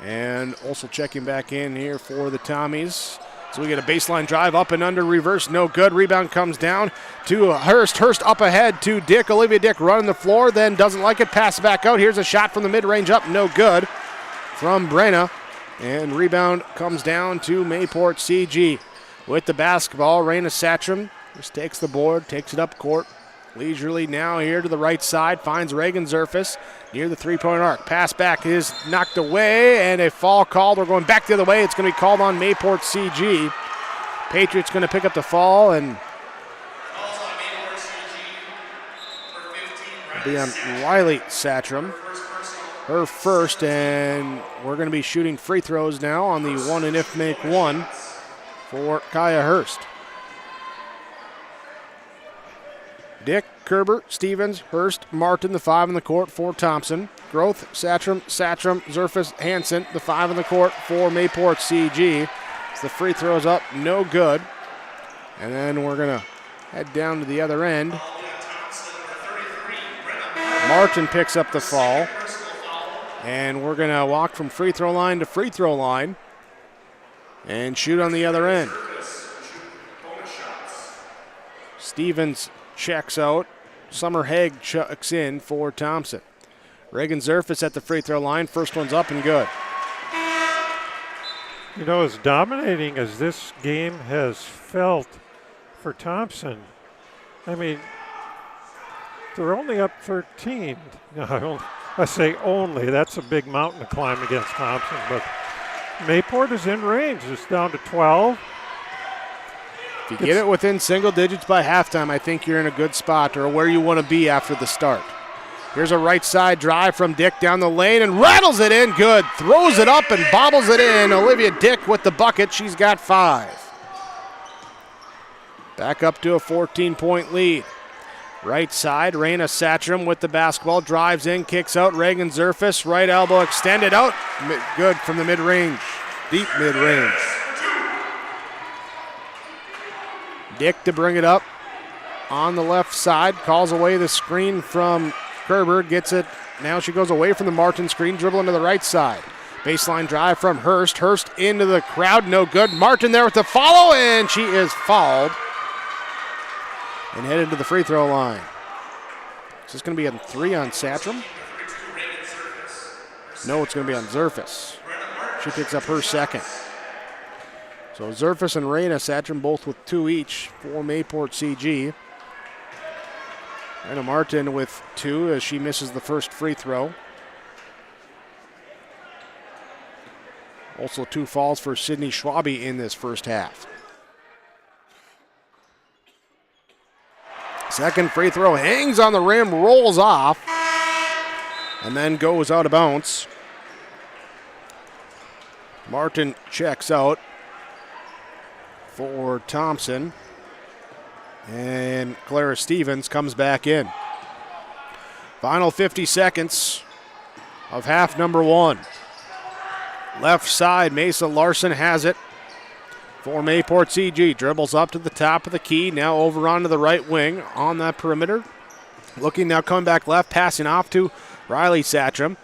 And also checking back in here for the Tommies. So we get a baseline drive up and under, reverse, no good. Rebound comes down to Hurst. Hurst up ahead to Dick. Olivia Dick running the floor, then doesn't like it. Pass back out. Here's a shot from the mid-range up, no good from Brenna. And rebound comes down to Mayport CG. With the basketball, Raina Satcham just takes the board, takes it up court. Leisurely now here to the right side, finds Reagan Zerfus near the three-point arc. Pass back is knocked away, and a foul called. We're going back the other way. It's going to be called on Mayport CG. Patriots going to pick up the fall, and it'll be on Riley Satcham. Her first, and we're going to be shooting free throws now on the one and if make one for Kaya Hurst. Dick, Kerber, Stevens, Hurst, Martin, the 5 in the court for Thompson. Groth, Satcham, Zerfus, Hansen, the 5 in the court for Mayport CG. So the free throws up, no good. And then we're going to head down to the other end. Martin picks up the fall. And we're going to walk from free throw line to free throw line and shoot on the other end. Stevens checks out. Summer Haig checks in for Thompson. Reagan Zerfus at the free throw line. First one's up and good. You know, as dominating as this game has felt for Thompson, I mean, they're only up 13. I say only. That's a big mountain to climb against Thompson. But Mayport is in range. It's down to 12. If you get it within single digits by halftime, I think you're in a good spot or where you want to be after the start. Here's a right side drive from Dick down the lane and rattles it in. Good. Throws it up and bobbles it in. Olivia Dick with the bucket. She's got 5. Back up to a 14-point lead. Right side, Raina Satcham with the basketball. Drives in, kicks out. Reagan Zerfus, right elbow extended out. Good from the mid-range. Deep mid-range. Dick to bring it up on the left side. Calls away the screen from Kerber. Gets it. Now she goes away from the Martin screen. Dribbling to the right side. Baseline drive from Hurst. Hurst into the crowd. No good. Martin there with the follow, and she is fouled. And headed to the free throw line. Is this going to be a 3 on Satcham? No, it's going to be on Zerfus. She picks up her second. So Zerfus and Raina Satcham both with 2 each for Mayport CG. Anna Martin with 2 as she misses the first free throw. Also 2 falls for Sydney Schwabe in this first half. Second free throw hangs on the rim, rolls off, and then goes out of bounds. Martin checks out for Thompson, and Clara Stevens comes back in. Final 50 seconds of half number one. Left side, Mesa Larson has it for Mayport CG. Dribbles up to the top of the key, now over onto the right wing on that perimeter. Looking now, coming back left, passing off to Riley Satcham.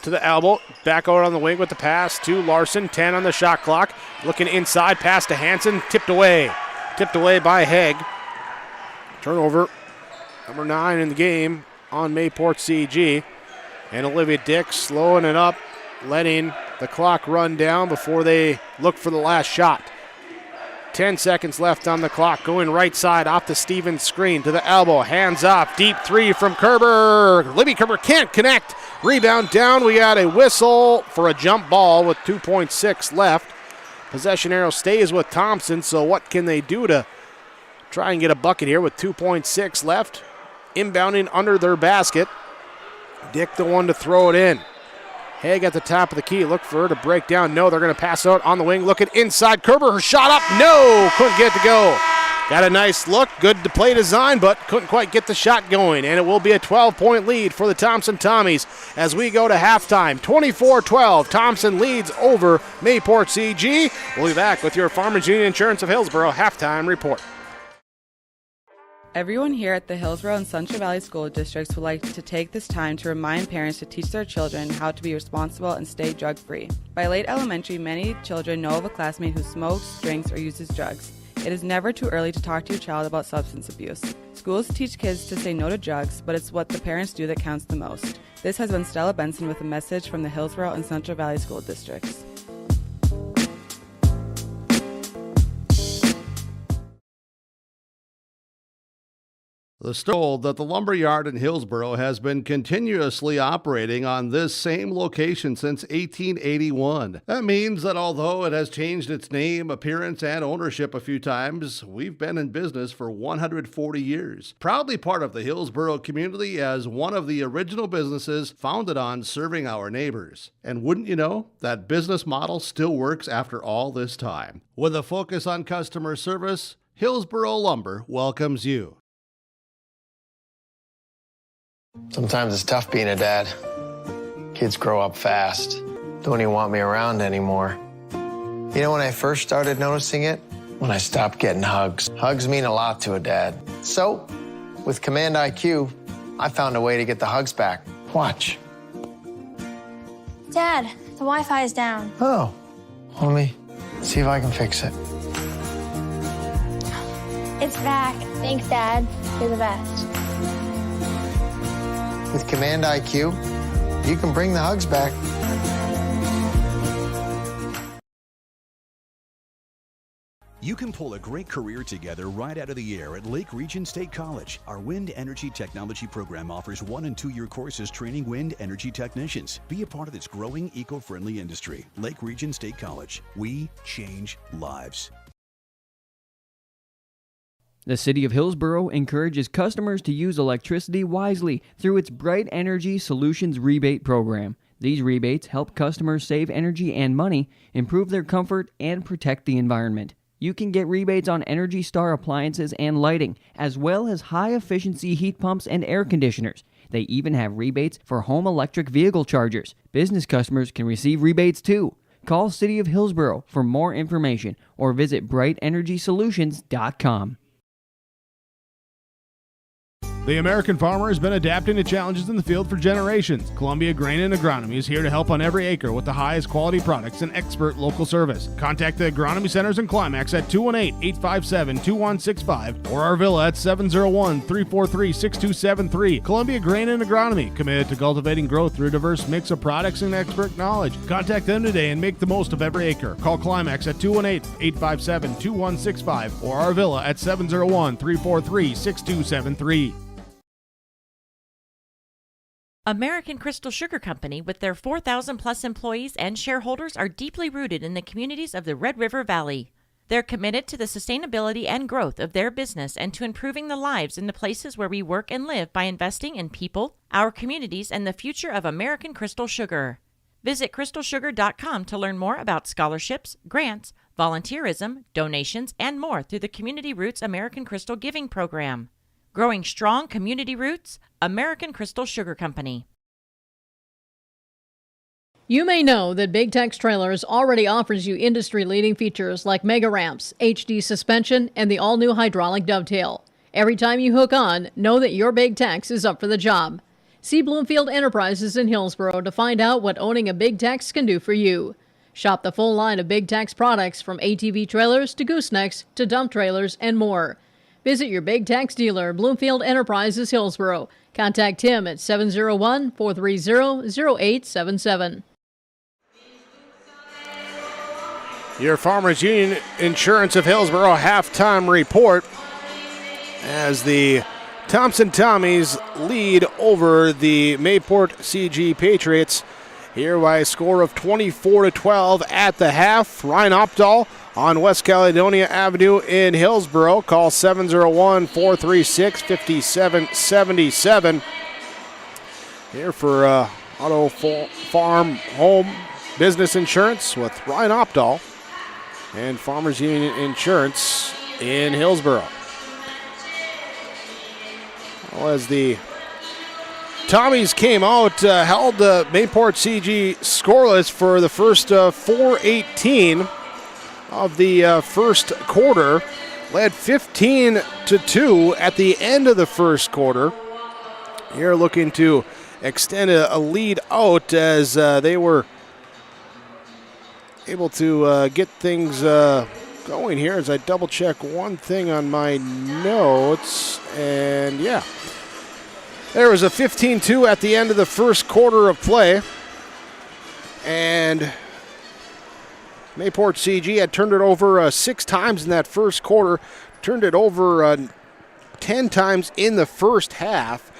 To the elbow, back out on the wing with the pass to Larson, 10 on the shot clock. Looking inside, pass to Hansen, tipped away by Haig. Turnover, number 9 in the game on Mayport CG. And Olivia Dick slowing it up, letting the clock run down before they look for the last shot. 10 seconds left on the clock. Going right side off the Stevens screen to the elbow. Hands off. Deep three from Kerber. Libby Kerber can't connect. Rebound down. We got a whistle for a jump ball with 2.6 left. Possession arrow stays with Thompson, so what can they do to try and get a bucket here with 2.6 left? Inbounding under their basket. Dick the one to throw it in. Haig at the top of the key. Look for her to break down. No, they're going to pass out on the wing. Looking inside. Kerber, her shot up. No, couldn't get it to go. Got a nice look. Good to play design, but couldn't quite get the shot going. And it will be a 12-point lead for the Thompson Tommies as we go to halftime. 24-12. Thompson leads over Mayport CG. We'll be back with your Farmers Union Insurance of Hillsborough halftime report. Everyone here at the Hillsborough and Central Valley School Districts would like to take this time to remind parents to teach their children how to be responsible and stay drug-free. By late elementary, many children know of a classmate who smokes, drinks, or uses drugs. It is never too early to talk to your child about substance abuse. Schools teach kids to say no to drugs, but it's what the parents do that counts the most. This has been Stella Benson with a message from the Hillsborough and Central Valley School Districts. The told that the lumberyard in Hillsborough has been continuously operating on this same location since 1881. That means that although it has changed its name, appearance, and ownership a few times, we've been in business for 140 years. Proudly part of the Hillsborough community as one of the original businesses founded on serving our neighbors. And wouldn't you know, that business model still works after all this time. With a focus on customer service, Hillsborough Lumber welcomes you. Sometimes it's tough being a dad. Kids grow up fast, don't even want me around anymore. You know when I first started noticing it? When I stopped getting hugs. Hugs mean a lot to a dad. So, with Command IQ, I found a way to get the hugs back. Watch. Dad, the Wi-Fi is down. Oh, let me see if I can fix it. It's back. Thanks, Dad. You're the best. With Command IQ, you can bring the hugs back. You can pull a great career together right out of the air at Lake Region State College. Our Wind Energy Technology program offers 1- and 2-year courses training wind energy technicians. Be a part of this growing eco-friendly industry. Lake Region State College. We change lives. The City of Hillsborough encourages customers to use electricity wisely through its Bright Energy Solutions rebate program. These rebates help customers save energy and money, improve their comfort, and protect the environment. You can get rebates on Energy Star appliances and lighting, as well as high-efficiency heat pumps and air conditioners. They even have rebates for home electric vehicle chargers. Business customers can receive rebates too. Call City of Hillsborough for more information or visit brightenergysolutions.com. The American farmer has been adapting to challenges in the field for generations. Columbia Grain and Agronomy is here to help on every acre with the highest quality products and expert local service. Contact the Agronomy Centers in Climax at 218-857-2165 or our Villa at 701-343-6273. Columbia Grain and Agronomy, committed to cultivating growth through a diverse mix of products and expert knowledge. Contact them today and make the most of every acre. Call Climax at 218-857-2165 or our Villa at 701-343-6273. American Crystal Sugar Company, with their 4,000 plus employees and shareholders, are deeply rooted in the communities of the Red River Valley. They're committed to the sustainability and growth of their business and to improving the lives in the places where we work and live by investing in people, our communities, and the future of American Crystal Sugar. Visit crystalsugar.com to learn more about scholarships, grants, volunteerism, donations, and more through the Community Roots American Crystal Giving Program. Growing strong community roots, American Crystal Sugar Company. You may know that Big Tex Trailers already offers you industry-leading features like mega ramps, HD suspension, and the all-new hydraulic dovetail. Every time you hook on, know that your Big Tex is up for the job. See Bloomfield Enterprises in Hillsboro to find out what owning a Big Tex can do for you. Shop the full line of Big Tex products from ATV trailers to goosenecks to dump trailers and more. Visit your Big Tex dealer, Bloomfield Enterprises, Hillsboro. Contact Tim at 701-430-0877. Your Farmers Union Insurance of Hillsboro halftime report as the Thompson Tommies lead over the Mayport CG Patriots here by a score of 24-12 at the half. Ryan Opdahl on West Caledonia Avenue in Hillsboro. Call 701-436-5777 here for Auto Farm Home Business Insurance with Ryan Opdahl and Farmers Union Insurance in Hillsboro. Well, as the Tommies came out, held Mayport CG scoreless for the first 4:18 of the first quarter. Led 15-2 at the end of the first quarter. Here looking to extend a lead out as they were able to get things going here as I double check one thing on my notes. And yeah, there was a 15-2 at the end of the first quarter of play. And Mayport CG had turned it over 6 times in that first quarter, turned it over 10 times in the first half.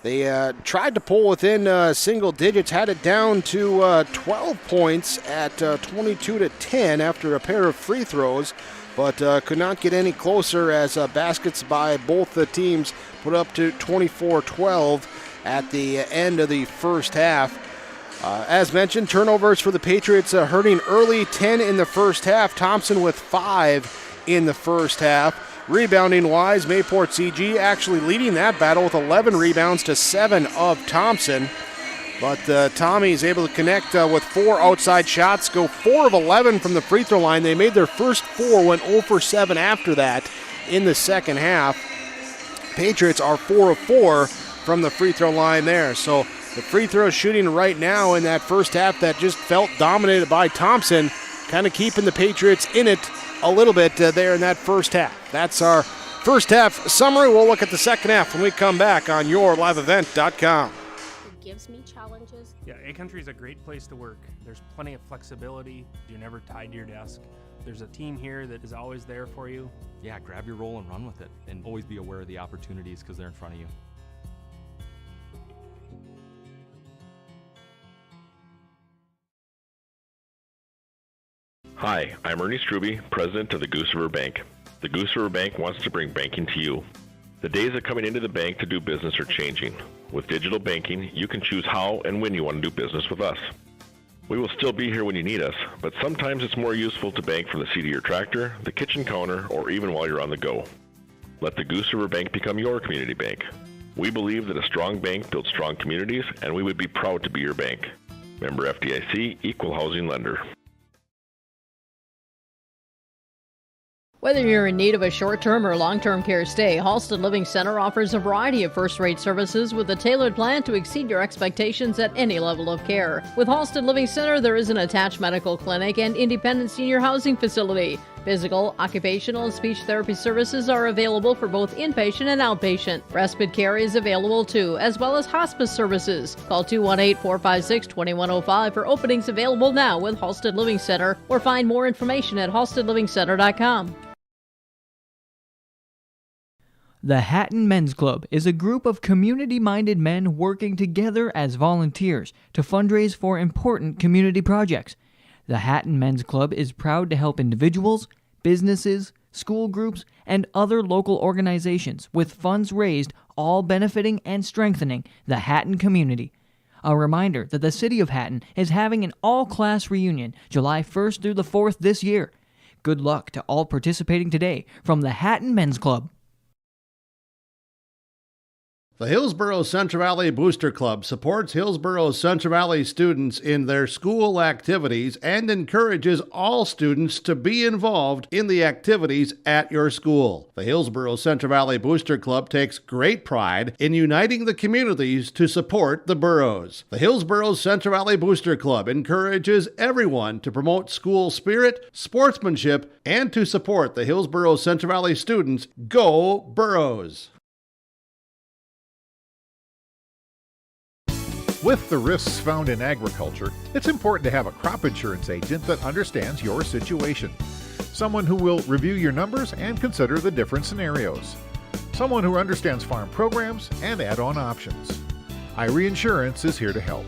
They tried to pull within single digits, had it down to 12 points at 22-10 after a pair of free throws, but could not get any closer as baskets by both the teams put up to 24-12 at the end of the first half. As mentioned, turnovers for the Patriots hurting early, 10 in the first half. Thompson with 5 in the first half. Rebounding-wise, Mayport CG actually leading that battle with 11 rebounds to 7 of Thompson. But Tommy is able to connect with 4 outside shots, go 4 of 11 from the free throw line. They made their first 4, went 0 for 7 after that in the second half. Patriots are 4 of 4 from the free throw line there. So the free throw shooting right now in that first half that just felt dominated by Thompson, kind of keeping the Patriots in it a little bit there in that first half. That's our first half summary. We'll look at the second half when we come back on yourliveevent.com. It gives me challenges. Yeah, A-Country is a great place to work. There's plenty of flexibility. You're never tied to your desk. There's a team here that is always there for you. Yeah, grab your role and run with it. And always be aware of the opportunities because they're in front of you. Hi, I'm Ernie Struby, president of the Goose River Bank. The Goose River Bank wants to bring banking to you. The days of coming into the bank to do business are changing. With digital banking, you can choose how and when you want to do business with us. We will still be here when you need us, but sometimes it's more useful to bank from the seat of your tractor, the kitchen counter, or even while you're on the go. Let the Goose River Bank become your community bank. We believe that a strong bank builds strong communities, and we would be proud to be your bank. Member FDIC, Equal Housing Lender. Whether you're in need of a short-term or long-term care stay, Halsted Living Center offers a variety of first-rate services with a tailored plan to exceed your expectations at any level of care. With Halsted Living Center, there is an attached medical clinic and independent senior housing facility. Physical, occupational, and speech therapy services are available for both inpatient and outpatient. Respite care is available too, as well as hospice services. Call 218-456-2105 for openings available now with Halsted Living Center, or find more information at halstedlivingcenter.com. The Hatton Men's Club is a group of community-minded men working together as volunteers to fundraise for important community projects. The Hatton Men's Club is proud to help individuals, businesses, school groups, and other local organizations, with funds raised all benefiting and strengthening the Hatton community. A reminder that the City of Hatton is having an all-class reunion July 1st through the 4th this year. Good luck to all participating today from the Hatton Men's Club. The Hillsborough Central Valley Booster Club supports Hillsborough Central Valley students in their school activities and encourages all students to be involved in the activities at your school. The Hillsborough Central Valley Booster Club takes great pride in uniting the communities to support the boroughs. The Hillsborough Central Valley Booster Club encourages everyone to promote school spirit, sportsmanship, and to support the Hillsborough Central Valley students. Go Boroughs! With the risks found in agriculture, it's important to have a crop insurance agent that understands your situation. Someone who will review your numbers and consider the different scenarios. Someone who understands farm programs and add-on options. IRE Insurance is here to help.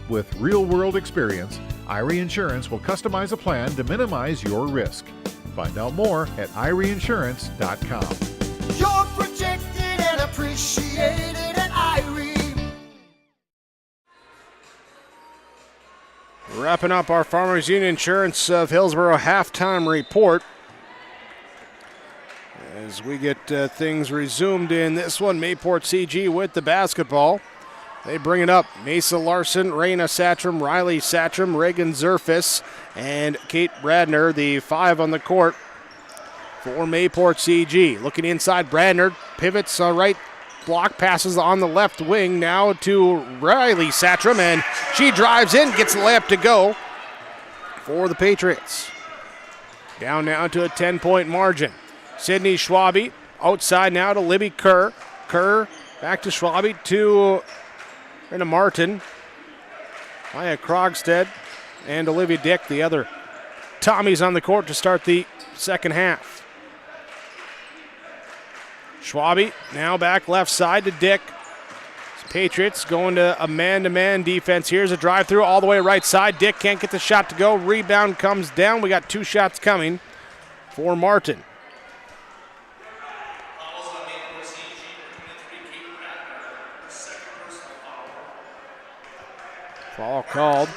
With real-world experience, IRE Insurance will customize a plan to minimize your risk. Find out more at ireinsurance.com. You're protected and appreciated at IRE. Wrapping up our Farmers Union Insurance of Hillsborough halftime report as we get things resumed in this one. Mayport CG with the basketball. They bring it up. Mesa Larson, Raina Satcham, Riley Satcham, Reagan Zerfis, and Kate Bradner, the 5 on the court for Mayport CG. Looking inside, Bradner pivots right block, passes on the left wing now to Riley Satcham, and she drives in, gets the layup to go for the Patriots. Down now to a 10-point margin. Sydney Schwabe outside now to Libby Kerr. Kerr back to Schwabe to Rena Martin. Maya Krogstad and Olivia Dick, the other Tommies on the court to start the second half. Schwabe now back left side to Dick. Patriots going to a man-to-man defense. Here's a drive through all the way right side. Dick can't get the shot to go. Rebound comes down. We got 2 shots coming for Martin. Foul called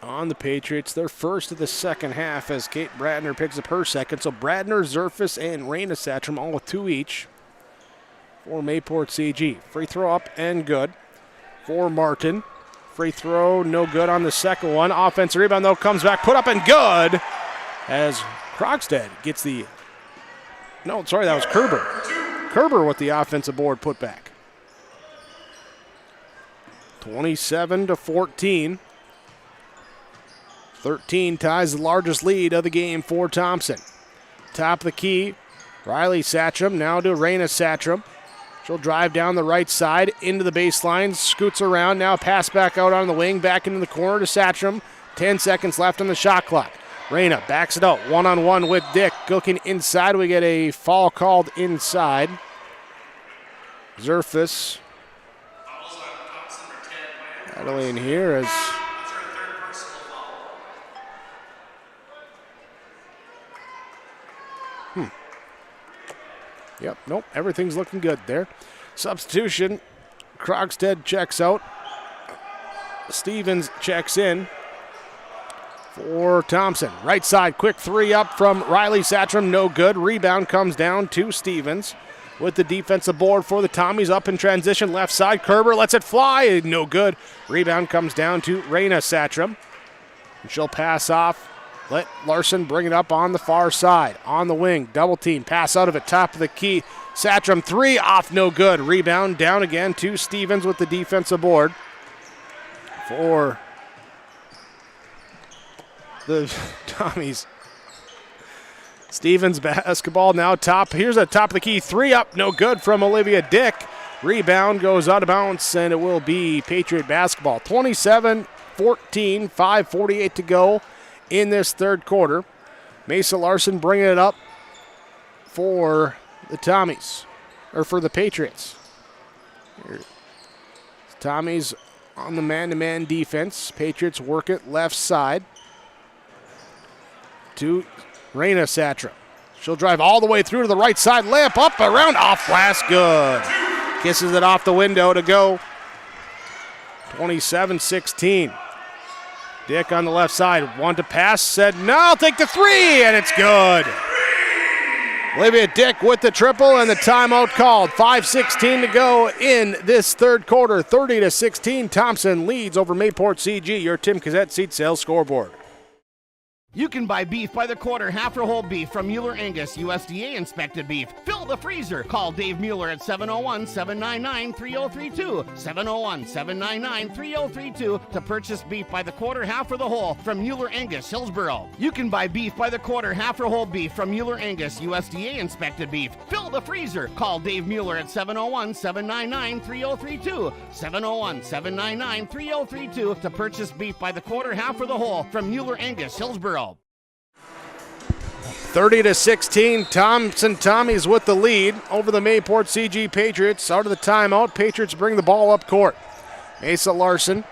on the Patriots, their first of the second half, as Kate Bradner picks up her second. So Bradner, Zerfis, and Raina Satcham all with 2 each for Mayport CG. Free throw up and good for Martin. Free throw no good on the second one. Offensive rebound though comes back, put up and good as Krogstad gets the, no, sorry, that was Kerber. Kerber with the offensive board put back. 27-14. 13 ties the largest lead of the game for Thompson. Top of the key, Riley Satcham now to Raina Satcham. She'll drive down the right side into the baseline, scoots around, now pass back out on the wing, back into the corner to Satcham. 10 seconds left on the shot clock. Raina backs it out, one-on-one with Dick. Looking inside, we get a foul called inside. Zerfis battling here as Yep, nope, everything's looking good there. Substitution, Krogstad checks out. Stevens checks in for Thompson. Right side, quick 3 up from Riley Satcham, no good. Rebound comes down to Stevens with the defensive board for the Tommies. Up in transition, left side, Kerber lets it fly, no good. Rebound comes down to Raina Satcham. And she'll pass off. Let Larson bring it up on the far side. On the wing, double team, pass out of it, top of the key. Satcham 3, off, no good. Rebound down again to Stevens with the defensive board for the Tommies. Stevens basketball now top. Here's a top of the key 3 up, no good from Olivia Dick. Rebound goes out of bounds, and it will be Patriot basketball. 27-14, 5:48 to go in this third quarter. Mesa Larson bringing it up for the Tommies, or for the Patriots. Here. Tommies on the man-to-man defense. Patriots work it left side to Raina Satra. She'll drive all the way through to the right side. Layup up, around, off glass, good. Kisses it off the window to go 27-16. Dick on the left side. Want to pass, said no, I'll take the three, and it's good. Olivia Dick with the triple and the timeout called. 5:16 to go in this third quarter. 30-16. Thompson leads over Mayport CG. Your Tim Cassette Seat Sales scoreboard. You can buy beef by the quarter, half or whole beef from Mueller Angus, USDA inspected beef. Fill the freezer. Call Dave Mueller at 701-799-3032. 701-799-3032 to purchase beef by the quarter, half or the whole from Mueller Angus, Hillsboro. You can buy beef by the quarter, half or whole beef from Mueller Angus, USDA inspected beef. Fill the freezer. Call Dave Mueller at 701-799-3032. 701-799-3032 to purchase beef by the quarter, half or the whole from Mueller Angus, Hillsboro. 30-16, Thompson Tommies with the lead over the Mayport CG Patriots. Out of the timeout, Patriots bring the ball up court. Asa Larson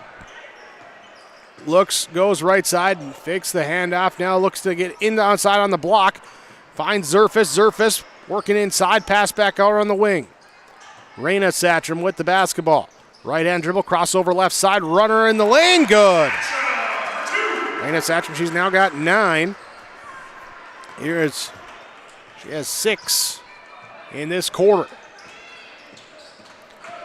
goes right side, and fakes the handoff. Now looks to get in the outside on the block. Finds Zerfis. Zerfis working inside, pass back out on the wing. Raina Satcham with the basketball. Right hand dribble, crossover left side, runner in the lane, good. Raina Satcham, she's now got 9. She has 6 in this quarter.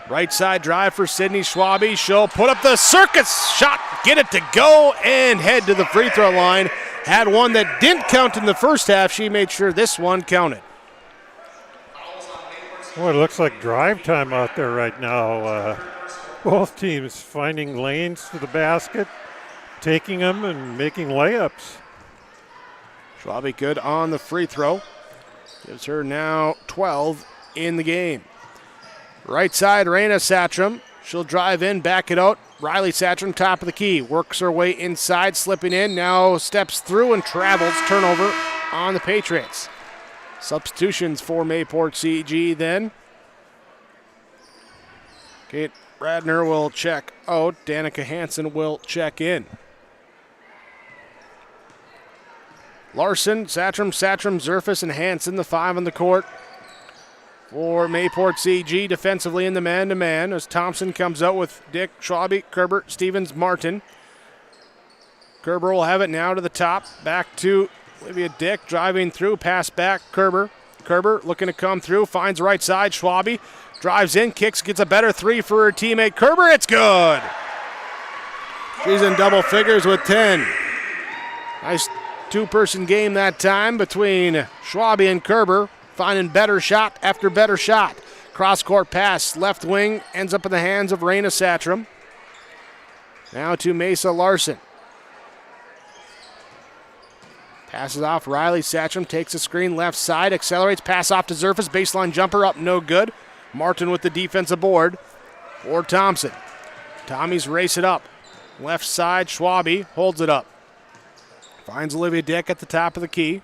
Right side drive for Sydney Schwabe. She'll put up the circus shot, get it to go, and head to the free throw line. Had one that didn't count in the first half. She made sure this one counted. Well, it looks like drive time out there right now. Both teams finding lanes to the basket, taking them and making layups. Schwabe good on the free throw. Gives her now 12 in the game. Right side, Raina Satcham. She'll drive in, back it out. Riley Satcham, top of the key. Works her way inside, slipping in. Now steps through and travels. Turnover on the Patriots. Substitutions for Mayport CG then. Kate Radner will check out. Danica Hansen will check in. Larson, Satcham, Zerfis, and Hansen, the 5 on the court for Mayport CG. Defensively in the man-to-man as Thompson comes out with Dick, Schwabe, Kerber, Stevens, Martin. Kerber will have it now to the top. Back to Olivia Dick, driving through, pass back, Kerber. Kerber looking to come through, finds right side, Schwabe. Drives in, kicks, gets a better 3 for her teammate Kerber. It's good. She's in double figures with 10. Nice two-person game that time between Schwabe and Kerber, finding better shot after better shot. Cross-court pass, left wing, ends up in the hands of Raina Satcham. Now to Mesa Larson. Passes off, Riley Satcham takes a screen left side, accelerates, pass off to Zerfis, baseline jumper up, no good. Martin with the defensive board for Thompson. Tommy's race it up. Left side, Schwabe holds it up. Finds Olivia Dick at the top of the key.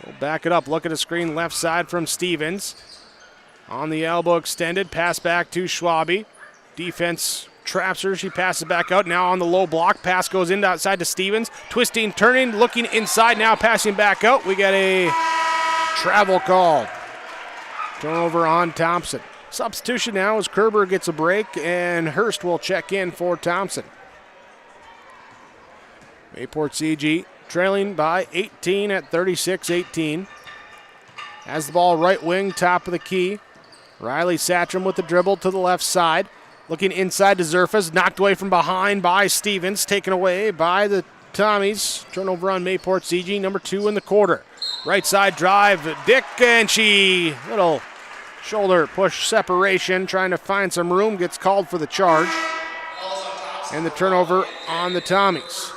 She'll back it up. Look at a screen left side from Stevens. On the elbow extended. Pass back to Schwabe. Defense traps her. She passes back out. Now on the low block. Pass goes in outside to Stevens. Twisting, turning, looking inside. Now passing back out. We got a travel call. Turnover on Thompson. Substitution now as Kerber gets a break and Hurst will check in for Thompson. Mayport CG trailing by 18 at 36-18. Has the ball right wing, top of the key. Riley Satcham with the dribble to the left side. Looking inside to Zerfis. Knocked away from behind by Stevens. Taken away by the Tommies. Turnover on Mayport CG, number 2 in the quarter. Right side drive, Dick, and she, little shoulder push separation, trying to find some room, gets called for the charge. And the turnover on the Tommies.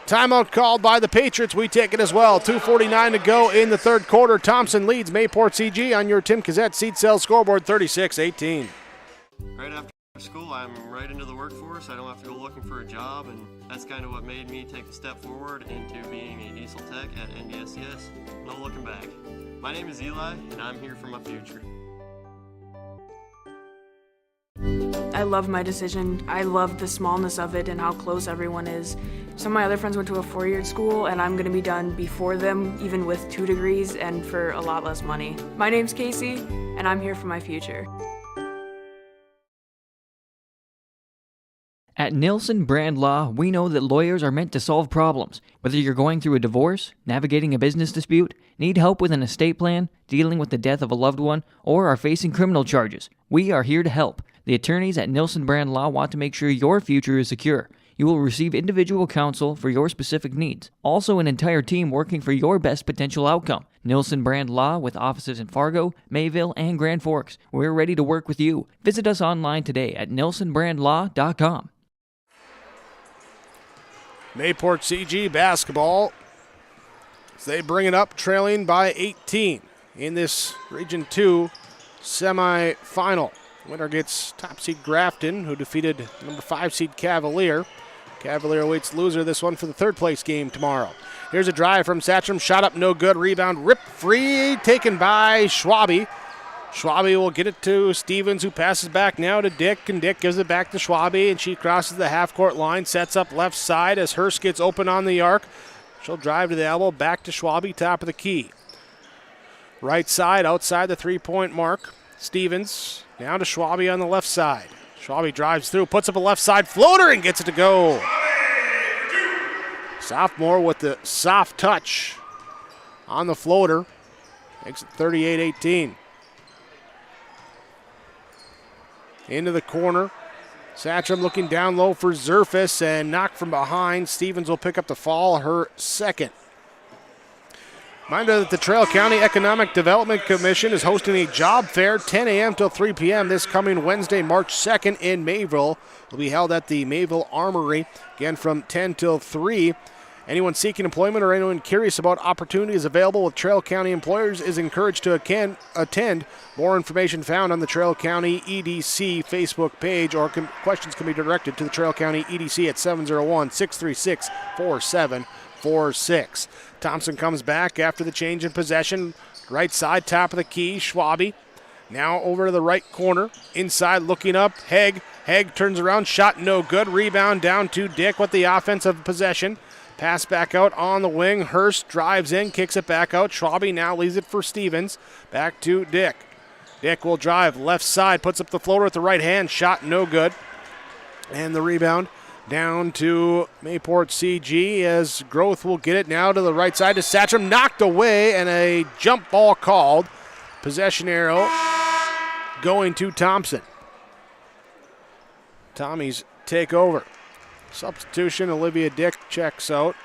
Timeout called by the Patriots. We take it as well. 2:49 to go in the third quarter. Thompson leads Mayport CG on your Tim Cassette Seat Sales scoreboard, 36-18. Right after school, I'm right into the workforce. I don't have to go looking for a job, and that's kind of what made me take a step forward into being a diesel tech at NDSCS. No looking back. My name is Eli, and I'm here for my future. I love my decision. I love the smallness of it and how close everyone is. Some of my other friends went to a 4-year school, and I'm going to be done before them, even with 2 degrees and for a lot less money. My name's Casey, and I'm here for my future. At Nilsson Brand Law, we know that lawyers are meant to solve problems. Whether you're going through a divorce, navigating a business dispute, need help with an estate plan, dealing with the death of a loved one, or are facing criminal charges, we are here to help. The attorneys at Nilsson Brand Law want to make sure your future is secure. You will receive individual counsel for your specific needs. Also, an entire team working for your best potential outcome. Nilsson Brand Law with offices in Fargo, Mayville, and Grand Forks. We're ready to work with you. Visit us online today at nilssonbrandlaw.com. Mayport CG basketball as they bring it up, trailing by 18 in this Region 2 semifinal. Winner gets top seed Grafton, who defeated number 5 seed Cavalier. Cavalier awaits loser this one for the third place game tomorrow. Here's a drive from Satcham, shot up, no good. Rebound ripped free, taken by Schwabe. Schwabe will get it to Stevens, who passes back now to Dick, and Dick gives it back to Schwabe, and she crosses the half-court line, sets up left side as Hurst gets open on the arc. She'll drive to the elbow, back to Schwabe, top of the key. Right side, outside the three-point mark. Stevens now to Schwabe on the left side. Schwabe drives through, puts up a left side floater, and gets it to go. Sophomore with the soft touch on the floater. Makes it 38-18. Into the corner. Satcham looking down low for Zerfus and knocked from behind. Stevens will pick up the fall, her second. Reminder that the Trail County Economic Development Commission is hosting a job fair 10 a.m. till 3 p.m. this coming Wednesday, March 2nd in Mayville. It will be held at the Mayville Armory, again from 10 till 3. Anyone seeking employment or anyone curious about opportunities available with Trail County employers is encouraged to attend. More information found on the Trail County EDC Facebook page, or questions can be directed to the Trail County EDC at 701-636-4746. Thompson comes back after the change in possession. Right side, top of the key, Schwabe. Now over to the right corner. Inside looking up, Haig. Haig turns around, shot no good. Rebound down to Dick with the offensive possession. Pass back out on the wing. Hurst drives in, kicks it back out. Schwabe now leaves it for Stevens. Back to Dick. Dick will drive left side, puts up the floater with the right hand. Shot no good. And the rebound down to Mayport CG as Groth will get it now to the right side to Satcham. Knocked away and a jump ball called. Possession arrow going to Thompson. Tommies take over. Substitution, Olivia Dick checks out.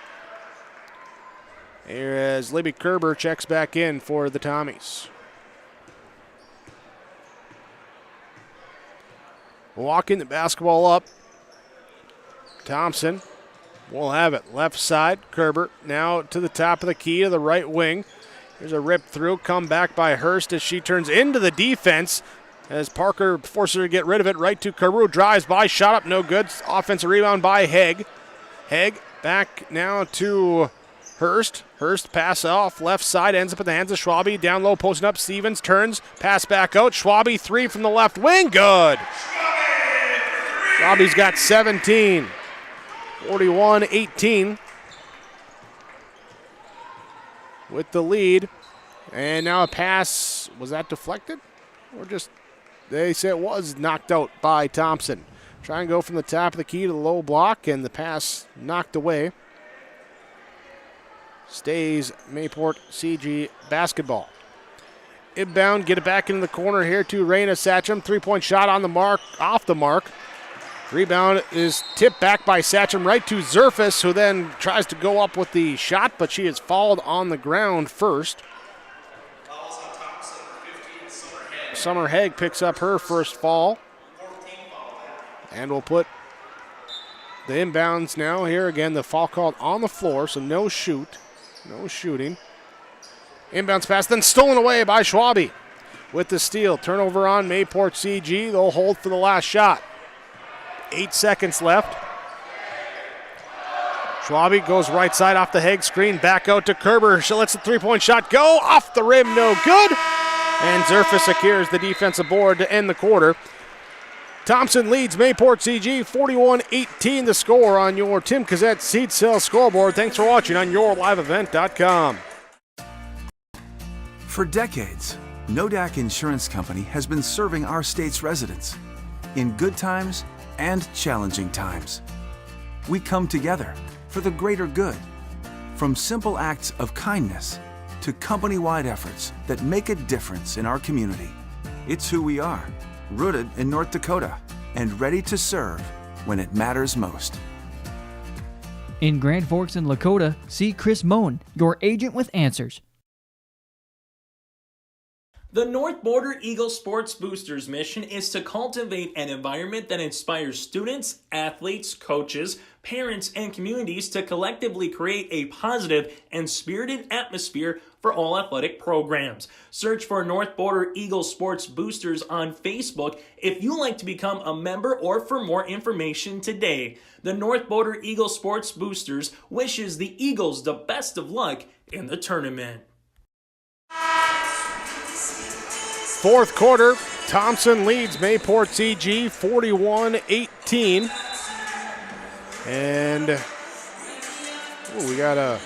Here as Libby Kerber checks back in for the Tommies. Walking the basketball up. Thompson will have it. Left side, Kerber now to the top of the key to the right wing. There's a rip through, come back by Hurst as she turns into the defense. As Parker forces her to get rid of it, right to Carew, drives by, shot up, no good. Offensive rebound by Haig. Haig back now to Hurst. Hurst pass off, left side, ends up in the hands of Schwabe. Down low, posting up, Stevens turns, pass back out. Schwabe, 3 from the left wing, good. Schwabe's got 17, 41-18 with the lead. And now a pass, was that deflected? Or just... They say it was knocked out by Thompson. Try and go from the top of the key to the low block, and the pass knocked away. Stays Mayport CG basketball. Inbound, get it back into the corner here to Raina Satcham. 3-point shot on the mark, off the mark. Rebound is tipped back by Satcham right to Zerfus, who then tries to go up with the shot, but she is fouled on the ground first. Summer Haig picks up her first fall. And we'll put the inbounds now here. Again, the fall called on the floor, so no shooting. Inbounds pass, then stolen away by Schwabe with the steal. Turnover on Mayport CG. They'll hold for the last shot. 8 seconds left. Schwabe goes right side off the Haig screen. Back out to Kerber. She lets the 3-point shot go. Off the rim, no good. And Zerfus secures the defensive board to end the quarter. Thompson leads Mayport CG 41-18 the score on your Tim Cassette Seat Sale scoreboard. Thanks for watching on yourliveevent.com. For decades, Nodak Insurance Company has been serving our state's residents in good times and challenging times. We come together for the greater good, from simple acts of kindness to company-wide efforts that make a difference in our community. It's who we are, rooted in North Dakota and ready to serve when it matters most. In Grand Forks and Lakota, see Chris Moen, your agent with answers. The North Border Eagle Sports Boosters mission is to cultivate an environment that inspires students, athletes, coaches, parents, and communities to collectively create a positive and spirited atmosphere for all athletic programs. Search for North Border Eagle Sports Boosters on Facebook if you'd like to become a member or for more information today. The North Border Eagle Sports Boosters wishes the Eagles the best of luck in the tournament. Fourth quarter, Thompson leads Mayport CG 41-18. And we got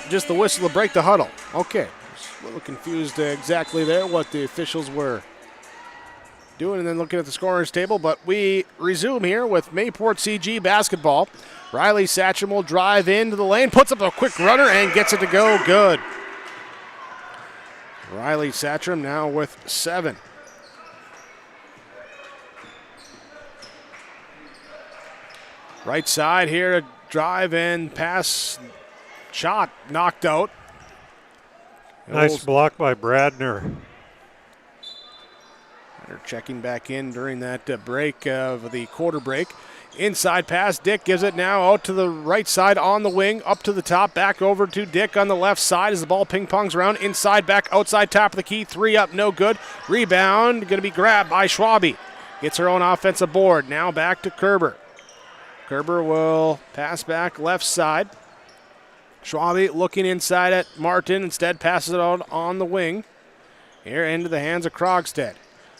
just the whistle to break the huddle. Okay, just a little confused exactly there what the officials were doing and then looking at the scorers table. But we resume here with Mayport CG basketball. Riley Satcham will drive into the lane, puts up a quick runner and gets it to go good. Riley Satcham now with 7. Right side here to drive and pass. Shot knocked out. Nice block by Bradner. They're checking back in during that break of the quarter break. Inside pass, Dick gives it now out to the right side on the wing, up to the top, back over to Dick on the left side as the ball ping-pongs around. Inside, back, outside, top of the key, 3 up, no good. Rebound, going to be grabbed by Schwabe. Gets her own offensive board. Now back to Kerber. Kerber will pass back left side. Schwabe looking inside at Martin, instead passes it out on the wing. Here into the hands of Krogstad.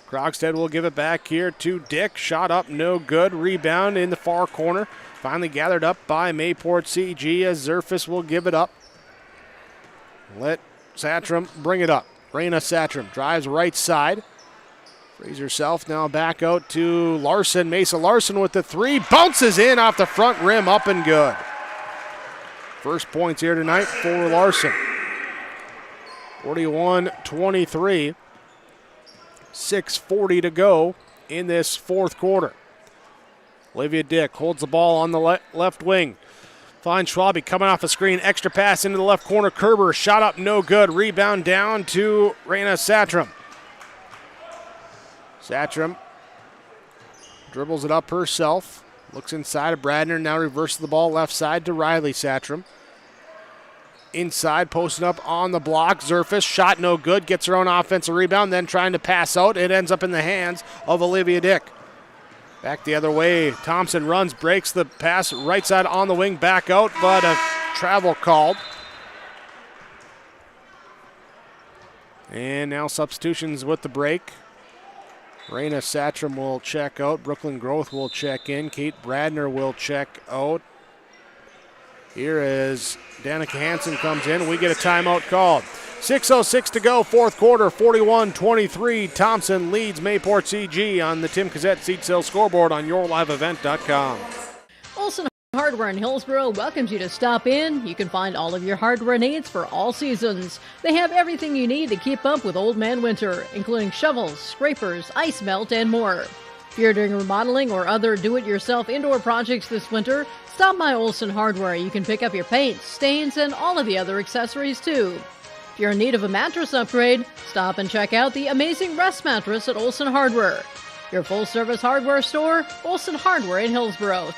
Krogstad will give it back here to Dick. Shot up, no good. Rebound in the far corner. Finally gathered up by Mayport CG as Zerfus will give it up. Let Satcham bring it up. Raina Satcham drives right side. Frees herself now back out to Larson. Mesa Larson with the 3. Bounces in off the front rim, up and good. First points here tonight for Larson. 41-23. 6:40 to go in this fourth quarter. Olivia Dick holds the ball on the left wing. Finds Schwabe coming off a screen. Extra pass into the left corner. Kerber shot up, no good. Rebound down to Raina Satcham. Satcham dribbles it up herself. Looks inside of Bradner. Now reverses the ball left side to Riley Satcham. Inside, posting up on the block. Zerfus, shot no good. Gets her own offensive rebound, then trying to pass out. It ends up in the hands of Olivia Dick. Back the other way. Thompson runs, breaks the pass. Right side on the wing, back out, but a travel called. And now substitutions with the break. Raina Satcham will check out. Brooklyn Groth will check in. Kate Bradner will check out. Here as Danica Hansen comes in, we get a timeout called. 6:06 to go, fourth quarter, 41-23. Thompson leads Mayport CG on the Tim Cassette Seat Sale scoreboard on yourliveevent.com. Olson Hardware in Hillsboro welcomes you to stop in. You can find all of your hardware needs for all seasons. They have everything you need to keep up with Old Man Winter, including shovels, scrapers, ice melt, and more. If you're doing remodeling or other do-it-yourself indoor projects this winter, stop by Olson Hardware. You can pick up your paints, stains, and all of the other accessories too. If you're in need of a mattress upgrade, stop and check out the amazing Rest Mattress at Olson Hardware. Your full-service hardware store, Olson Hardware in Hillsboro.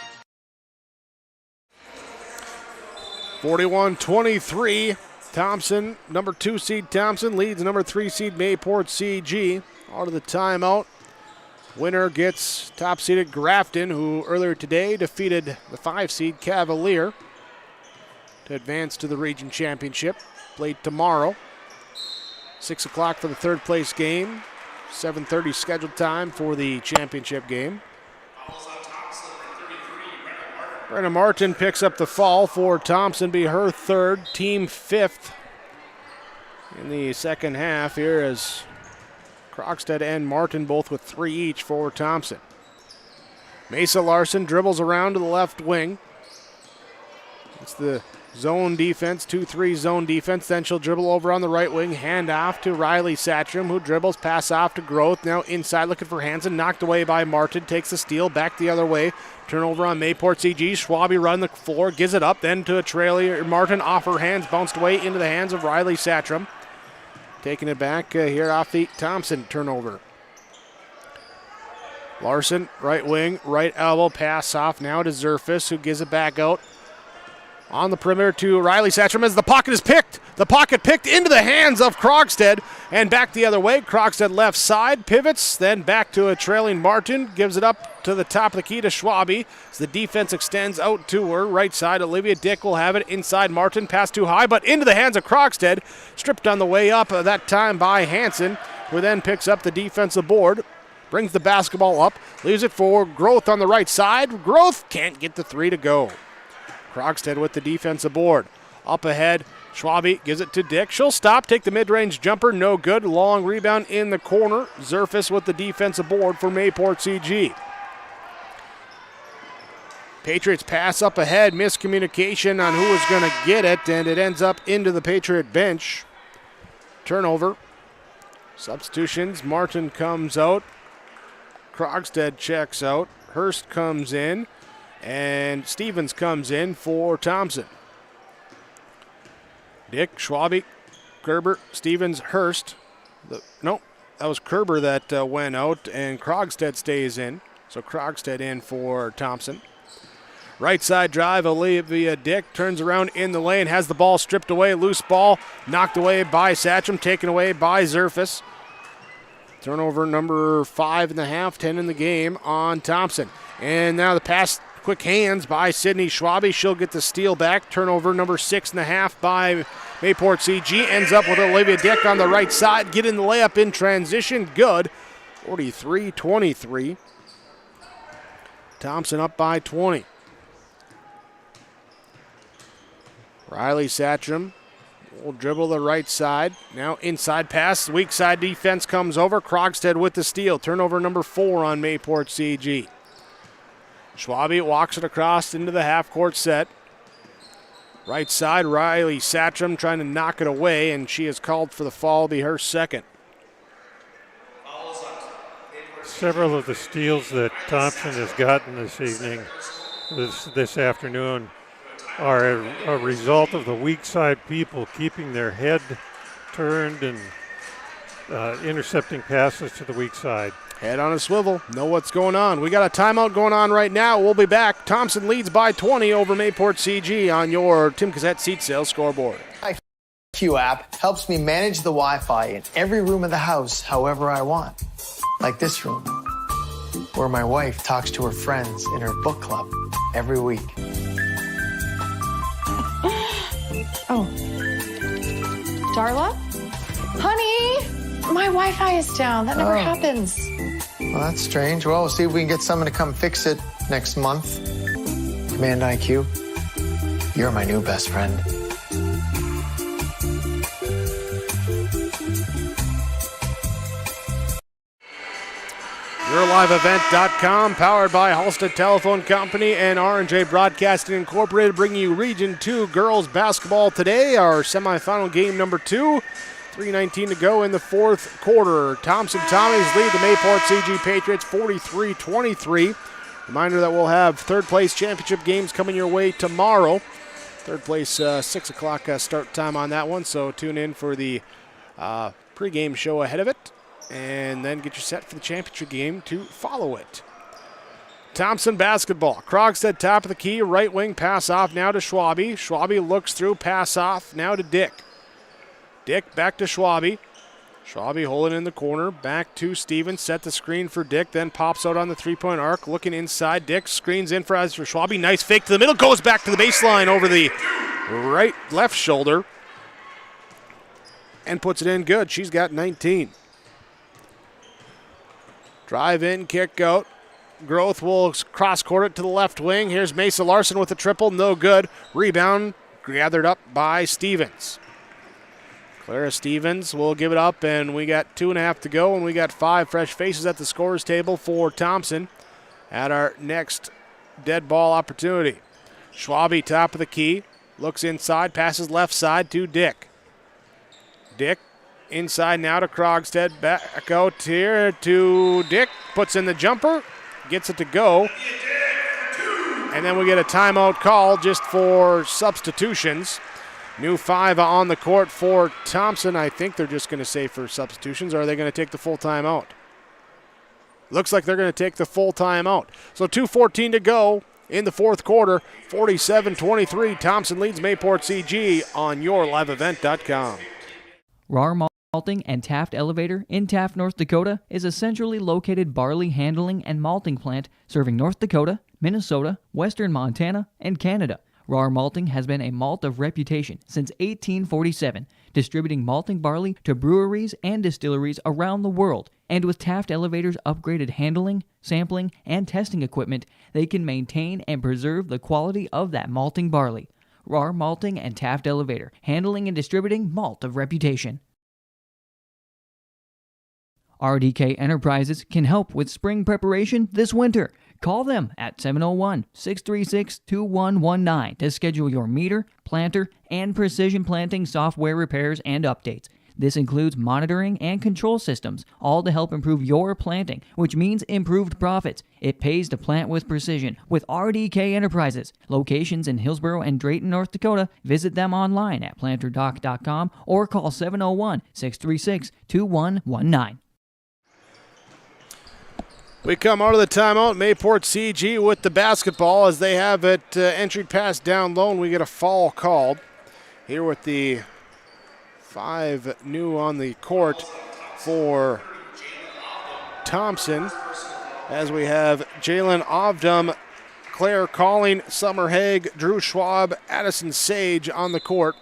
41-23. Thompson, number 2 seed Thompson, leads number 3 seed Mayport CG. Out of the timeout. Winner gets top-seeded Grafton, who earlier today defeated the 5 seed Cavalier to advance to the region championship. Played tomorrow. 6 o'clock for the third place game. 7:30 scheduled time for the championship game. Brenna Martin picks up the fall for Thompson, be her third, team fifth in the second half here as Krogstad and Martin both with 3 each for Thompson. Mesa Larson dribbles around to the left wing. It's the zone defense, 2-3 zone defense. Then she'll dribble over on the right wing, hand off to Riley Satcham, who dribbles, pass off to Groth. Now inside looking for Hansen, knocked away by Martin, takes the steal, back the other way. Turnover on Mayport CG. Schwabe run the floor, gives it up, then to a trailer. Martin off her hands, bounced away into the hands of Riley Satcham. Taking it back here off the Thompson turnover. Larson, right wing, right elbow, pass off now to Zerfus, who gives it back out. On the perimeter to Riley Satcham as the pocket is picked. The pocket picked into the hands of Krogstad and back the other way. Krogstad left side, pivots, then back to a trailing Martin. Gives it up to the top of the key to Schwabe. As the defense extends out to her right side. Olivia Dick will have it inside Martin. Pass too high, but into the hands of Krogstad. Stripped on the way up that time by Hansen, who then picks up the defensive board. Brings the basketball up. Leaves it for Groth on the right side. Groth can't get the three to go. Krogstad with the defensive board. Up ahead, Schwabe gives it to Dick. She'll stop, take the mid-range jumper, no good. Long rebound in the corner. Zerfus with the defensive board for Mayport CG. Patriots pass up ahead, miscommunication on who was going to get it, and it ends up into the Patriot bench. Turnover. Substitutions, Martin comes out. Krogstad checks out. Hurst comes in. And Stevens comes in for Thompson. Dick, Schwabe, Kerber, Stevens, Hurst. That was Kerber that went out, and Krogstad stays in. So Krogstad in for Thompson. Right side drive, Olivia Dick turns around in the lane, has the ball stripped away, loose ball, knocked away by Satcham, taken away by Zerfus. Turnover number 5 in the half, 10 in the game on Thompson. And now the pass. Quick hands by Sydney Schwabe. She'll get the steal back. Turnover number 6 and a half by Mayport CG. Ends up with Olivia Dick on the right side. Getting the layup in transition. Good. 43-23. Thompson up by 20. Riley Satcham will dribble the right side. Now inside pass. Weak side defense comes over. Krogstad with the steal. Turnover number 4 on Mayport CG. Schwabe walks it across into the half-court set. Right side, Riley Satcham trying to knock it away, and she is called for the foul, be her second. Several of the steals that Thompson has gotten this evening, this afternoon, are a result of the weak side people keeping their head turned and intercepting passes to the weak side. Head on a swivel, know what's going on. We got a timeout going on right now. We'll be back. Thompson leads by 20 over Mayport CG on your Tim Cassette seat sales scoreboard. IQ app helps me manage the Wi-Fi in every room of the house however I want. Like this room, where my wife talks to her friends in her book club every week. Oh. Darla? Honey! My Wi-Fi is down. That never happens. Well, that's strange. Well, we'll see if we can get someone to come fix it next month. Command IQ, you're my new best friend. YourLiveEvent.com, powered by Halstead Telephone Company and R&J Broadcasting Incorporated, bringing you Region 2 girls basketball today, our semifinal game number 2. 3:19 to go in the fourth quarter. Thompson Tommies lead the Mayport CG Patriots 43-23. Reminder that we'll have third place championship games coming your way tomorrow. Third place 6 o'clock start time on that one, so tune in for the pregame show ahead of it, and then get you set for the championship game to follow it. Thompson basketball. Krogstad top of the key, right wing pass off now to Schwabe. Schwabe looks through, pass off now to Dick. Dick back to Schwabe. Schwabe holding in the corner. Back to Stevens. Set the screen for Dick. Then pops out on the three-point arc. Looking inside. Dick screens in for Schwabe. Nice fake to the middle. Goes back to the baseline over the left shoulder. And puts it in good. She's got 19. Drive in, kick out. Growth will cross-court it to the left wing. Here's Mesa Larson with a triple, no good. Rebound gathered up by Stevens. Clara Stevens will give it up, and we got 2.5 to go, and we got 5 fresh faces at the scorer's table for Thompson at our next dead ball opportunity. Schwabe, top of the key, looks inside, passes left side to Dick. Dick inside now to Krogstad, back out here to Dick, puts in the jumper, gets it to go. And then we get a timeout call just for substitutions. New 5 on the court for Thompson. I think they're just going to say for substitutions, or are they going to take the full timeout? Looks like they're going to take the full timeout. So 2:14 to go in the fourth quarter. 47-23. Thompson leads Mayport CG on yourliveevent.com. RAR Malting and Taft Elevator in Taft, North Dakota is a centrally located barley handling and malting plant serving North Dakota, Minnesota, western Montana, and Canada. RAR Malting has been a malt of reputation since 1847, distributing malting barley to breweries and distilleries around the world. And with Taft Elevator's upgraded handling, sampling, and testing equipment, they can maintain and preserve the quality of that malting barley. RAR Malting and Taft Elevator, handling and distributing malt of reputation. RDK Enterprises can help with spring preparation this winter. Call them at 701-636-2119 to schedule your meter, planter, and precision planting software repairs and updates. This includes monitoring and control systems, all to help improve your planting, which means improved profits. It pays to plant with precision with RDK Enterprises. Locations in Hillsboro and Drayton, North Dakota. Visit them online at planterdoc.com or call 701-636-2119. We come out of the timeout. Mayport CG with the basketball as they have it entry pass down low, and we get a foul called here with the 5 new on the court for Thompson, as we have Jalen Ovdum, Claire Calling, Summer Haig, Drew Schwab, Addison Sage on the court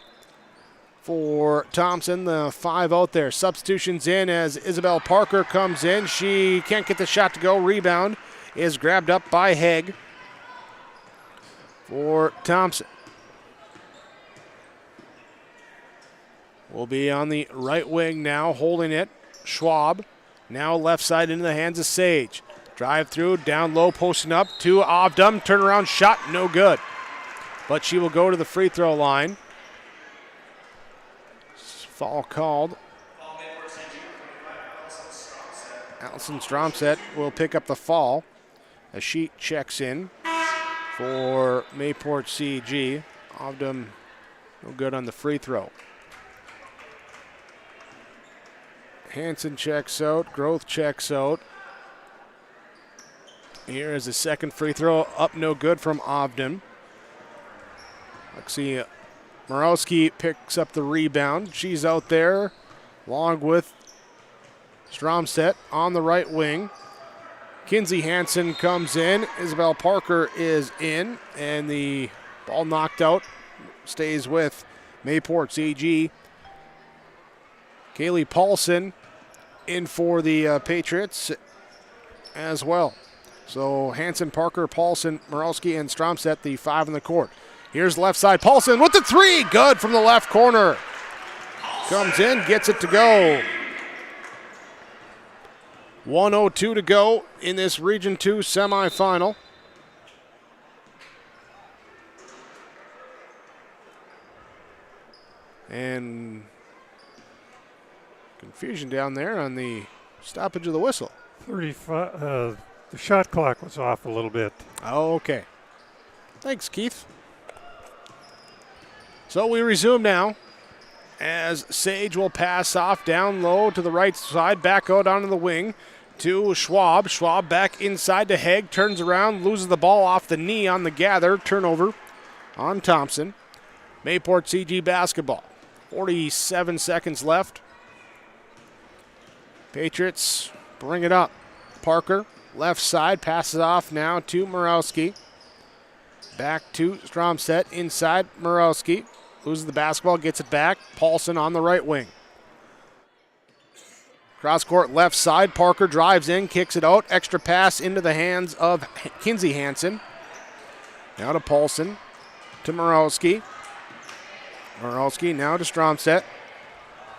for Thompson. The 5 out there. Substitutions in as Isabel Parker comes in. She can't get the shot to go. Rebound is grabbed up by Haig for Thompson. Will be on the right wing now, holding it. Schwab now left side into the hands of Sage. Drive through, down low, posting up to Ovdum. Turnaround shot, no good. But she will go to the free throw line. Foul called. Allison Stromset will pick up the fall as she checks in for Mayport CG. Ovdum no good on the free throw. Hanson checks out. Growth checks out. Here is the second free throw up, no good from Ovdum. Lexi Morowski picks up the rebound. She's out there along with Stromset on the right wing. Kinsey Hansen comes in. Isabel Parker is in, and the ball knocked out. Stays with Mayport CG. Kaylee Paulson in for the Patriots as well. So Hansen, Parker, Paulson, Morowski, and Stromset, the 5 in the court. Here's left side. Paulson with the 3. Good from the left corner. Comes in, gets it to go. 1:02 to go in this Region 2 semifinal. And confusion down there on the stoppage of the whistle. 35. The shot clock was off a little bit. Okay. Thanks, Keith. So we resume now as Sage will pass off down low to the right side, back out onto the wing to Schwab. Schwab back inside to Haig, turns around, loses the ball off the knee on the gather. Turnover on Thompson. Mayport CG basketball. 47 seconds left. Patriots bring it up. Parker, left side, passes off now to Morowski. Back to Stromset, inside Morowski. Loses the basketball, gets it back. Paulson on the right wing. Cross court left side. Parker drives in, kicks it out. Extra pass into the hands of Kinsey Hansen. Now to Paulson. To Morowski. Morowski now to Stromstedt.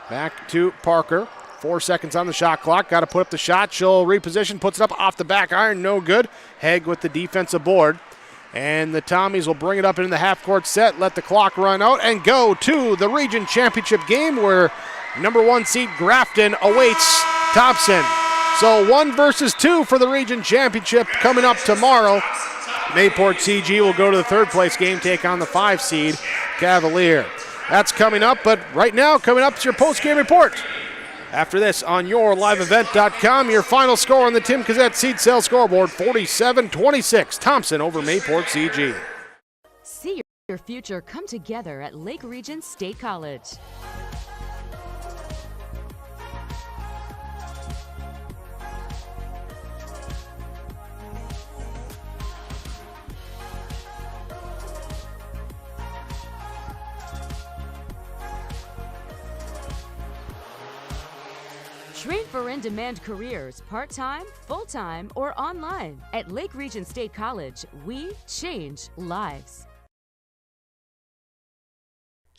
Back to Parker. 4 seconds on the shot clock. Got to put up the shot. She'll reposition. Puts it up off the back iron. No good. Haig with the defensive board. And the Tommies will bring it up into the half-court set. Let the clock run out and go to the region championship game where number 1 seed Grafton awaits Thompson. So 1 versus 2 for the region championship coming up tomorrow. Mayport CG will go to the 3rd place game, take on the 5 seed Cavalier. That's coming up, but right now coming up is your post-game report. After this on yourliveevent.com, your final score on the Tim Cassette seed sale scoreboard, 47-26, Thompson over Mayport CG. See your future come together at Lake Region State College. Train for in-demand careers, part-time, full-time, or online. At Lake Region State College, we change lives.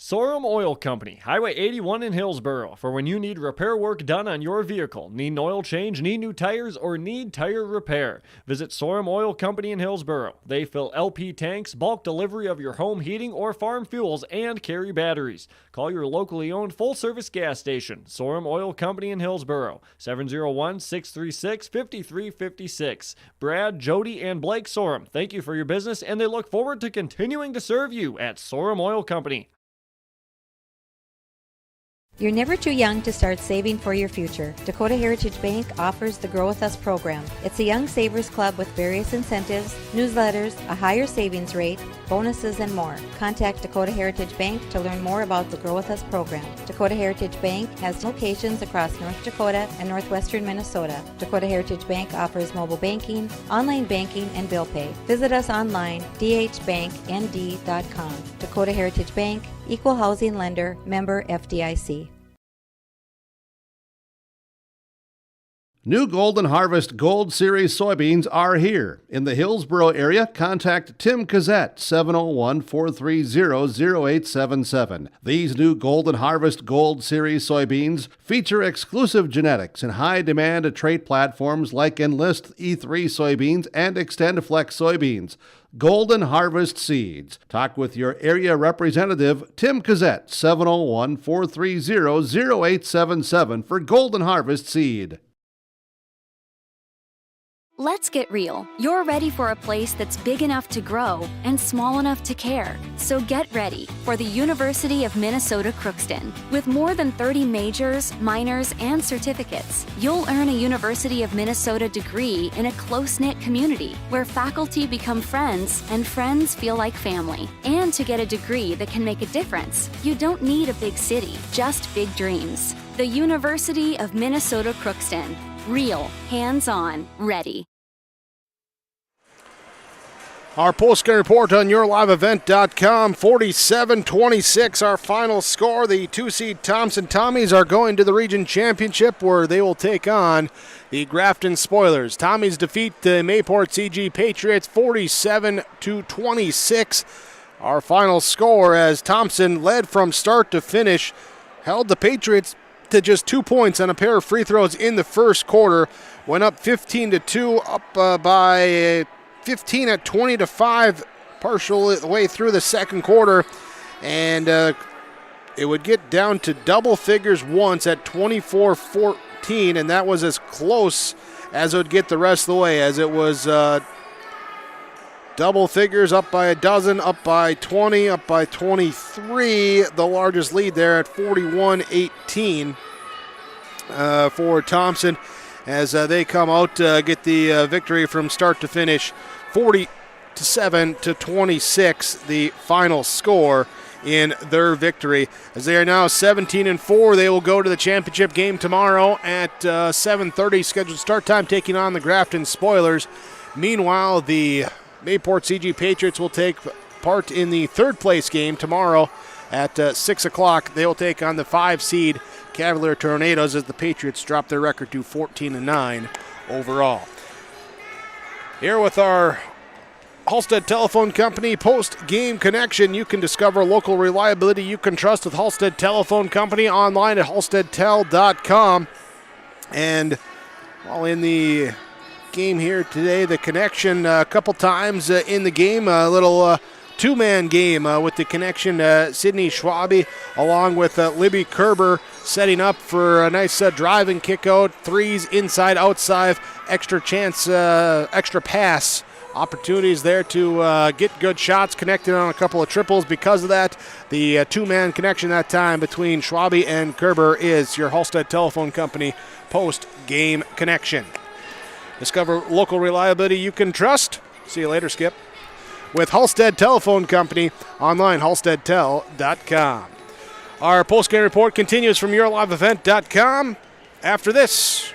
Sorum Oil Company, Highway 81 in Hillsboro. For when you need repair work done on your vehicle, need an oil change, need new tires, or need tire repair, visit Sorum Oil Company in Hillsboro. They fill LP tanks, bulk delivery of your home heating or farm fuels, and carry batteries. Call your locally owned full-service gas station, Sorum Oil Company in Hillsboro, 701-636-5356. Brad, Jody, and Blake Sorum, thank you for your business, and they look forward to continuing to serve you at Sorum Oil Company. You're never too young to start saving for your future. Dakota Heritage Bank offers the Grow With Us program. It's a young savers club with various incentives, newsletters, a higher savings rate, bonuses, and more. Contact Dakota Heritage Bank to learn more about the Grow With Us program. Dakota Heritage Bank has locations across North Dakota and northwestern Minnesota. Dakota Heritage Bank offers mobile banking, online banking, and bill pay. Visit us online, dhbanknd.com. Dakota Heritage Bank, Equal Housing Lender, member FDIC. New Golden Harvest Gold Series soybeans are here. In the Hillsboro area, contact Tim Cassette, 701-430-0877. These new Golden Harvest Gold Series soybeans feature exclusive genetics and high-demand trait platforms like Enlist E3 soybeans and XtendFlex soybeans. Golden Harvest Seeds. Talk with your area representative, Tim Cassette, 701-430-0877 for Golden Harvest Seed. Let's get real. You're ready for a place that's big enough to grow and small enough to care. So get ready for the University of Minnesota Crookston. With more than 30 majors, minors, and certificates, you'll earn a University of Minnesota degree in a close-knit community where faculty become friends and friends feel like family. And to get a degree that can make a difference, you don't need a big city, just big dreams. The University of Minnesota Crookston. Real, hands-on, ready. Our post-game report on yourliveevent.com, 47-26, our final score. The 2-seed Thompson Tommies are going to the region championship where they will take on the Grafton Spoilers. Tommies defeat the Mayport CG Patriots 47-26. Our final score as Thompson led from start to finish, held the Patriots to just 2 points on a pair of free throws in the first quarter, went up 15-2, up by 15 at 20-5, partial way through the second quarter, and it would get down to double figures once at 24-14, and that was as close as it would get the rest of the way, as it was double figures, up by a dozen, up by 20, up by 23. The largest lead there at 41-18 for Thompson as they come out, get the victory from start to finish. 47-26, the final score in their victory. As they are now 17-4, they will go to the championship game tomorrow at 7:30 scheduled start time, taking on the Grafton Spoilers. Meanwhile, the Mayport CG Patriots will take part in the third place game tomorrow At 6 o'clock, they will take on the 5 seed Cavalier Tornadoes as the Patriots drop their record to 14-9 overall. Here with our Halstead Telephone Company post-game connection, you can discover local reliability you can trust with Halstead Telephone Company online at halsteadtel.com. And while in the game here today, the connection a couple times in the game, a little two-man game with the connection, Sydney Schwabe along with Libby Kerber setting up for a nice driving kick out, threes inside, outside, extra chance, extra pass opportunities there to get good shots, connected on a couple of triples. Because of that, the two-man connection that time between Schwabe and Kerber is your Halstead Telephone Company post-game connection. Discover local reliability you can trust. See you later, Skip. With Halstead Telephone Company, online halsteadtel.com. Our post-game report continues from yourliveevent.com after this.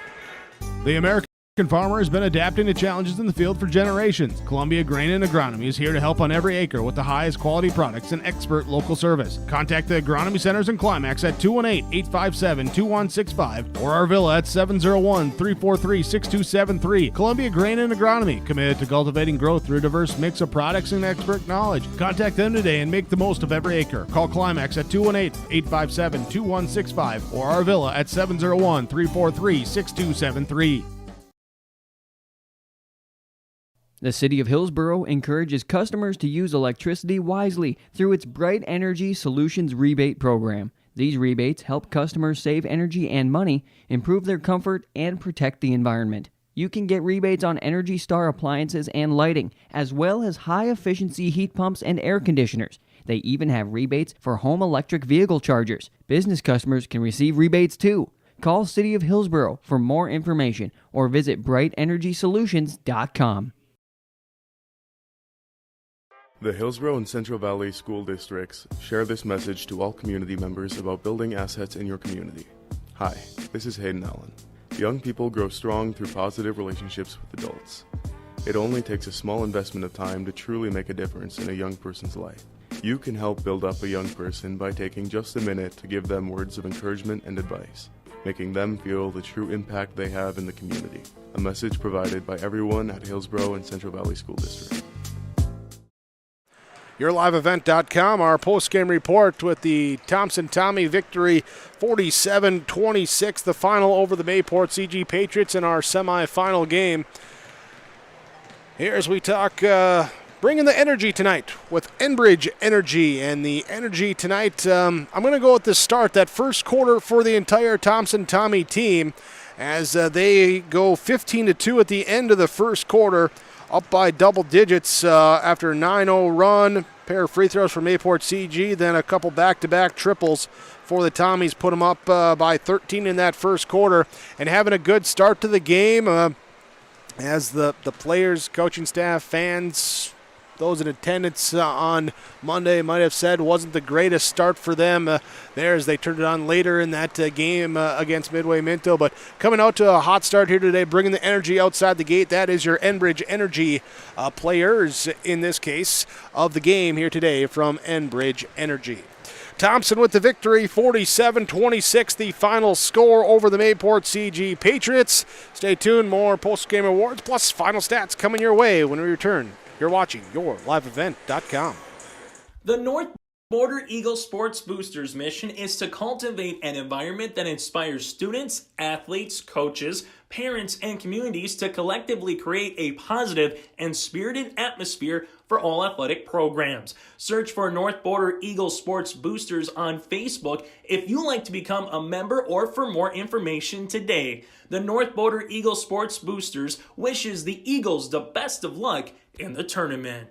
The American farmer has been adapting to challenges in the field for generations. Columbia Grain and Agronomy is here to help on every acre with the highest quality products and expert local service. Contact the agronomy centers in Climax at 218-857-2165 or our villa at 701-343-6273. Columbia Grain and Agronomy, committed to cultivating growth through a diverse mix of products and expert knowledge. Contact them today and make the most of every acre. Call Climax at 218-857-2165 or our villa at 701-343-6273. The City of Hillsborough encourages customers to use electricity wisely through its Bright Energy Solutions rebate program. These rebates help customers save energy and money, improve their comfort, and protect the environment. You can get rebates on Energy Star appliances and lighting, as well as high-efficiency heat pumps and air conditioners. They even have rebates for home electric vehicle chargers. Business customers can receive rebates too. Call City of Hillsborough for more information or visit brightenergysolutions.com. The Hillsborough and Central Valley School Districts share this message to all community members about building assets in your community. Hi, this is Hayden Allen. Young people grow strong through positive relationships with adults. It only takes a small investment of time to truly make a difference in a young person's life. You can help build up a young person by taking just a minute to give them words of encouragement and advice, making them feel the true impact they have in the community. A message provided by everyone at Hillsborough and Central Valley School District. YourLiveEvent.com, our post-game report with the Thompson Tommy victory 47-26, the final over the Mayport CG Patriots in our semifinal game. Here as we talk, bringing the energy tonight with Enbridge Energy. And the energy tonight, I'm going to go with the start, that first quarter for the entire Thompson Tommy team as they go 15-2 at the end of the first quarter. Up by double digits after a 9-0 run. Pair of free throws for Mayport CG, then a couple back-to-back triples for the Tommies. Put them up by 13 in that first quarter. And having a good start to the game as the players, coaching staff, fans, those in attendance on Monday might have said wasn't the greatest start for them there as they turned it on later in that game against Midway Minto. But coming out to a hot start here today, bringing the energy outside the gate. That is your Enbridge Energy players, in this case, of the game here today from Enbridge Energy. Thompson with the victory, 47-26, the final score over the Mayport CG Patriots. Stay tuned, more post-game awards plus final stats coming your way when we return. You're watching YourLiveEvent.com. The North Border Eagle Sports Boosters mission is to cultivate an environment that inspires students, athletes, coaches, parents, and communities to collectively create a positive and spirited atmosphere for all athletic programs. Search for North Border Eagle Sports Boosters on Facebook if you'd like to become a member or for more information today. The North Border Eagle Sports Boosters wishes the Eagles the best of luck in the tournament.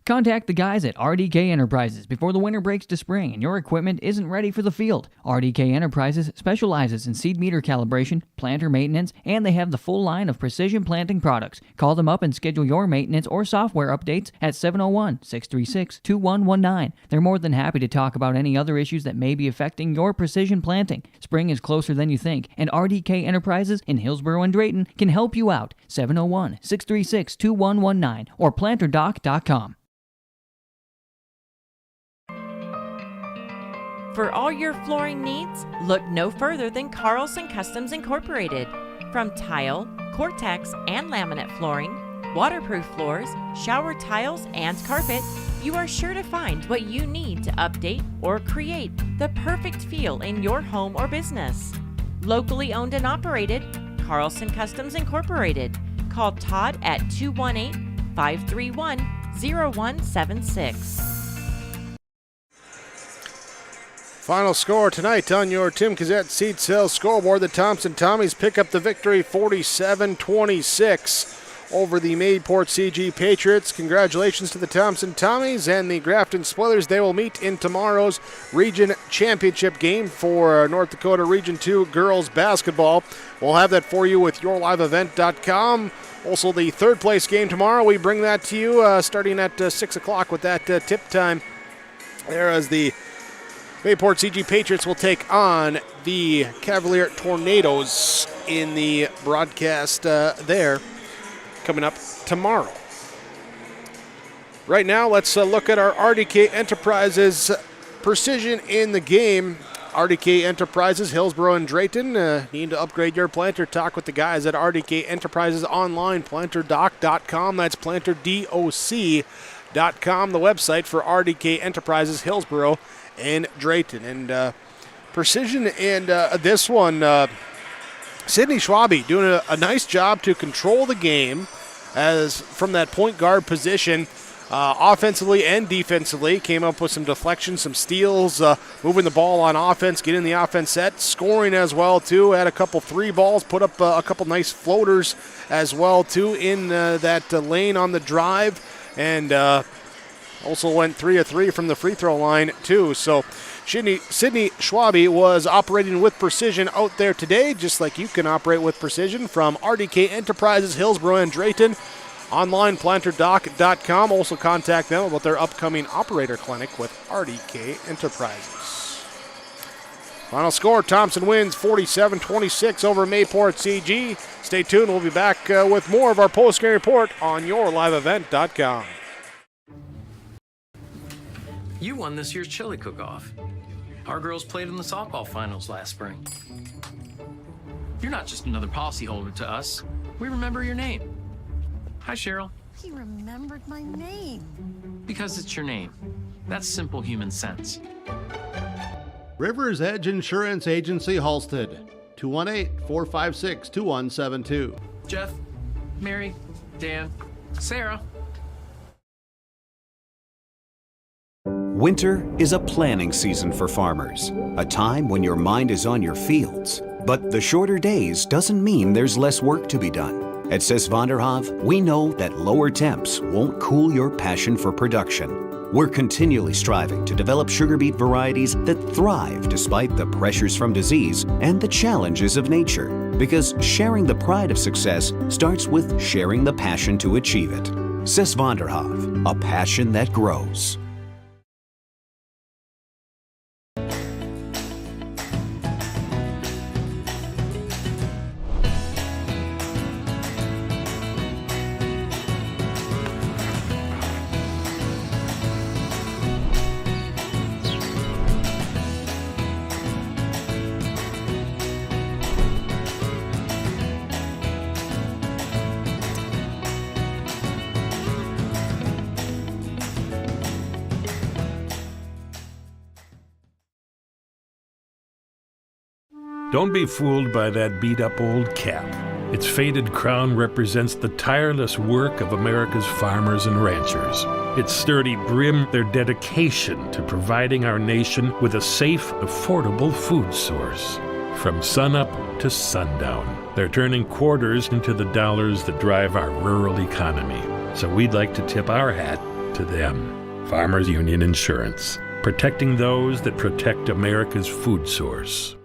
Contact the guys at RDK Enterprises before the winter breaks to spring and your equipment isn't ready for the field. RDK Enterprises specializes in seed meter calibration, planter maintenance, and they have the full line of precision planting products. Call them up and schedule your maintenance or software updates at 701-636-2119. They're more than happy to talk about any other issues that may be affecting your precision planting. Spring is closer than you think, and RDK Enterprises in Hillsborough and Drayton can help you out. 701-636-2119 or planterdoc.com. For all your flooring needs, look no further than Carlson Customs Incorporated. From tile, Cortex, and laminate flooring, waterproof floors, shower tiles, and carpet, you are sure to find what you need to update or create the perfect feel in your home or business. Locally owned and operated, Carlson Customs Incorporated. Call Todd at 218-531-0176. Final score tonight on your Tim Cassette Seed Sales scoreboard. The Thompson Tommies pick up the victory 47-26 over the Mayport CG Patriots. Congratulations to the Thompson Tommies and the Grafton Spoilers. They will meet in tomorrow's Region Championship game for North Dakota Region 2 girls basketball. We'll have that for you with yourliveevent.com. Also, the third place game tomorrow, we bring that to you starting at 6 o'clock with that tip time. There as the Mayport CG Patriots will take on the Cavalier Tornadoes in the broadcast there coming up tomorrow. Right now, let's look at our RDK Enterprises precision in the game. RDK Enterprises, Hillsborough and Drayton. Need to upgrade your planter? Talk with the guys at RDK Enterprises online, planterdoc.com. That's planterdoc.com, the website for RDK Enterprises, Hillsborough and Drayton. And precision and this one, Sidney Schwabe doing a nice job to control the game as from that point guard position. Offensively and defensively, came up with some deflections, some steals, moving the ball on offense, getting the offense set, scoring as well too. Had a couple three balls, put up a couple nice floaters as well too in that lane on the drive, and also went 3 of 3 from the free throw line too. So Sidney Schwabe was operating with precision out there today, just like you can operate with precision from RDK Enterprises, Hillsborough and Drayton. Online, planterdoc.com. Also contact them about their upcoming operator clinic with RDK Enterprises. Final score, Thompson wins 47-26 over Mayport CG. Stay tuned. We'll be back with more of our post-game report on yourliveevent.com. You won this year's chili cook-off. Our girls played in the softball finals last spring. You're not just another policyholder to us. We remember your name. Hi, Cheryl. He remembered my name. Because it's your name. That's simple human sense. River's Edge Insurance Agency, Halstead. 218-456-2172. Jeff, Mary, Dan, Sarah. Winter is a planning season for farmers, a time when your mind is on your fields. But the shorter days doesn't mean there's less work to be done. At Sis van der Haaf, we know that lower temps won't cool your passion for production. We're continually striving to develop sugar beet varieties that thrive despite the pressures from disease and the challenges of nature. Because sharing the pride of success starts with sharing the passion to achieve it. Sis van der Haaf, a passion that grows. Don't be fooled by that beat-up old cap. Its faded crown represents the tireless work of America's farmers and ranchers. Its sturdy brim, their dedication to providing our nation with a safe, affordable food source. From sunup to sundown, they're turning quarters into the dollars that drive our rural economy. So we'd like to tip our hat to them. Farmers Union Insurance, protecting those that protect America's food source.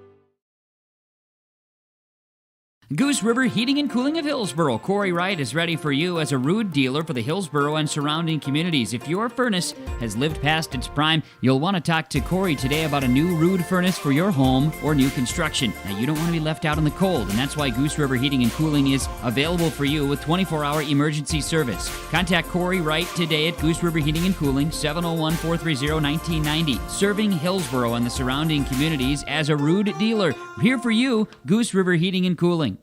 Goose River Heating and Cooling of Hillsboro. Corey Wright is ready for you as a Ruud dealer for the Hillsboro and surrounding communities. If your furnace has lived past its prime, you'll want to talk to Corey today about a new Ruud furnace for your home or new construction. Now, you don't want to be left out in the cold, and that's why Goose River Heating and Cooling is available for you with 24-hour emergency service. Contact Corey Wright today at Goose River Heating and Cooling, 701-430-1990. Serving Hillsboro and the surrounding communities as a Ruud dealer. Here for you, Goose River Heating and Cooling.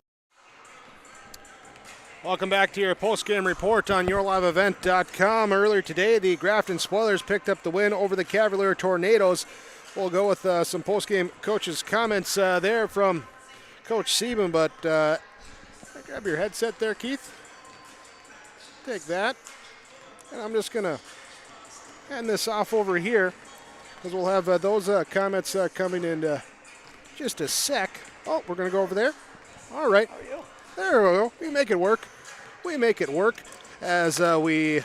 Welcome back to your post-game report on YourLiveEvent.com. Earlier today, the Grafton Spoilers picked up the win over the Cavalier Tornadoes. We'll go with some post-game coaches' comments there from Coach Sieben, but grab your headset there, Keith. Take that. And I'm just going to hand this off over here because we'll have those comments coming in just a sec. Oh, we're going to go over there. All right. How are you? There we go. We make it work. We make it work as we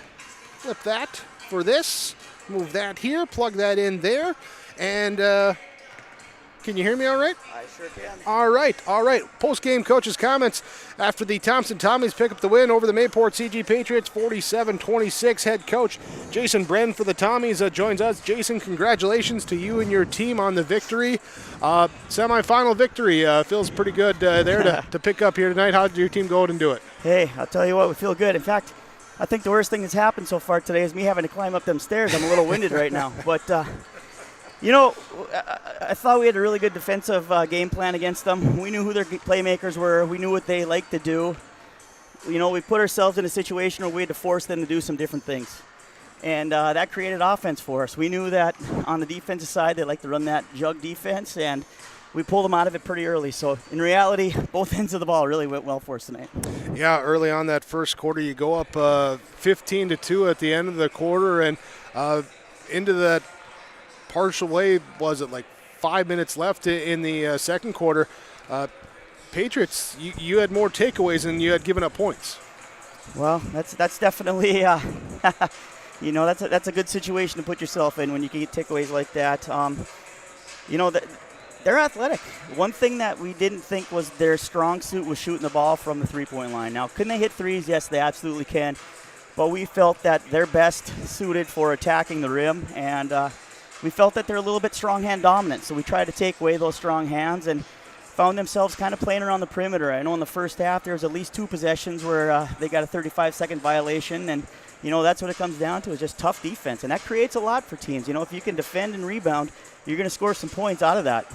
flip that for this, move that here, plug that in there, and can you hear me all right? I sure can. All right. Post-game coaches' comments after the Thompson Tommies pick up the win over the Mayport CG Patriots, 47-26. Head coach Jason Bren for the Tommies joins us. Jason, congratulations to you and your team on the victory. Semi-final victory feels pretty good there to pick up here tonight. How did your team go out and do it? Hey, I'll tell you what, we feel good. In fact, I think the worst thing that's happened so far today is me having to climb up them stairs. I'm a little winded right now. But, you know, I thought we had a really good defensive game plan against them. We knew who their playmakers were. We knew what they liked to do. You know, we put ourselves in a situation where we had to force them to do some different things. And that created offense for us. We knew that on the defensive side, they like to run that jug defense, and we pulled them out of it pretty early. So, in reality, both ends of the ball really went well for us tonight. Yeah, early on that first quarter, you go up 15-2 at the end of the quarter, and into that partial way, was it like 5 minutes left in the second quarter. Patriots, you had more takeaways than you had given up points. Well, that's definitely, you know, that's a good situation to put yourself in when you can get takeaways like that. You know, they're athletic. One thing that we didn't think was their strong suit was shooting the ball from the three-point line. Now, couldn't they hit threes? Yes, they absolutely can. But we felt that they're best suited for attacking the rim, and we felt that they're a little bit strong hand dominant. So we tried to take away those strong hands and found themselves kind of playing around the perimeter. I know in the first half there was at least 2 possessions where they got a 35-second violation, and you know, that's what it comes down to, is just tough defense. And that creates a lot for teams. You know, if you can defend and rebound, you're going to score some points out of that.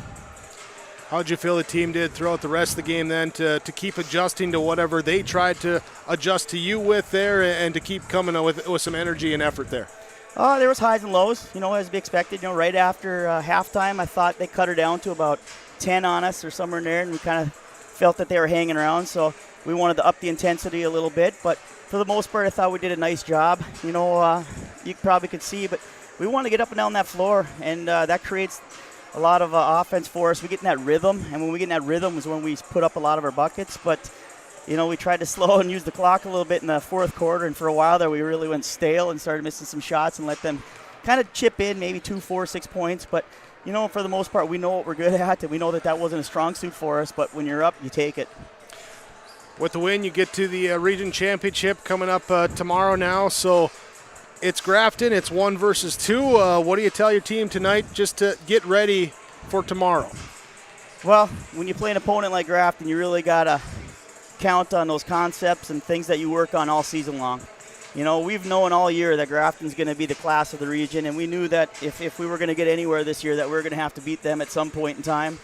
How did you feel the team did throughout the rest of the game then to keep adjusting to whatever they tried to adjust to you with there and to keep coming with some energy and effort there? There was highs and lows, you know, as we expected. You know, right after halftime, I thought they cut her down to about 10 on us or somewhere in there, and we kind of felt that they were hanging around. So we wanted to up the intensity a little bit. But for the most part, I thought we did a nice job. You know, you probably could see, but we want to get up and down that floor, and that creates a lot of offense for us. We get in that rhythm, and when we get in that rhythm is when we put up a lot of our buckets. But, you know, we tried to slow and use the clock a little bit in the fourth quarter, and for a while there we really went stale and started missing some shots and let them kind of chip in maybe 2, 4, 6 points. But, you know, for the most part, we know what we're good at, and we know that wasn't a strong suit for us, but when you're up, you take it. With the win, you get to the region championship coming up tomorrow now. So it's Grafton. It's 1 versus 2. What do you tell your team tonight just to get ready for tomorrow? Well, when you play an opponent like Grafton, you really got to count on those concepts and things that you work on all season long. You know, we've known all year that Grafton's going to be the class of the region, and we knew that if we were going to get anywhere this year that we were going to have to beat them at some point in time.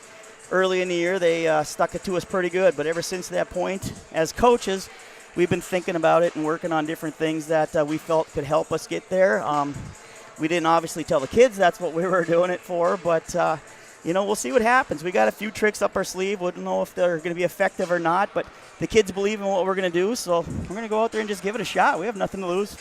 Early in the year, they stuck it to us pretty good, but ever since that point, as coaches, we've been thinking about it and working on different things that we felt could help us get there. We didn't obviously tell the kids that's what we were doing it for, but, you know, we'll see what happens. We got a few tricks up our sleeve. We don't know if they're going to be effective or not, but the kids believe in what we're going to do, so we're going to go out there and just give it a shot. We have nothing to lose.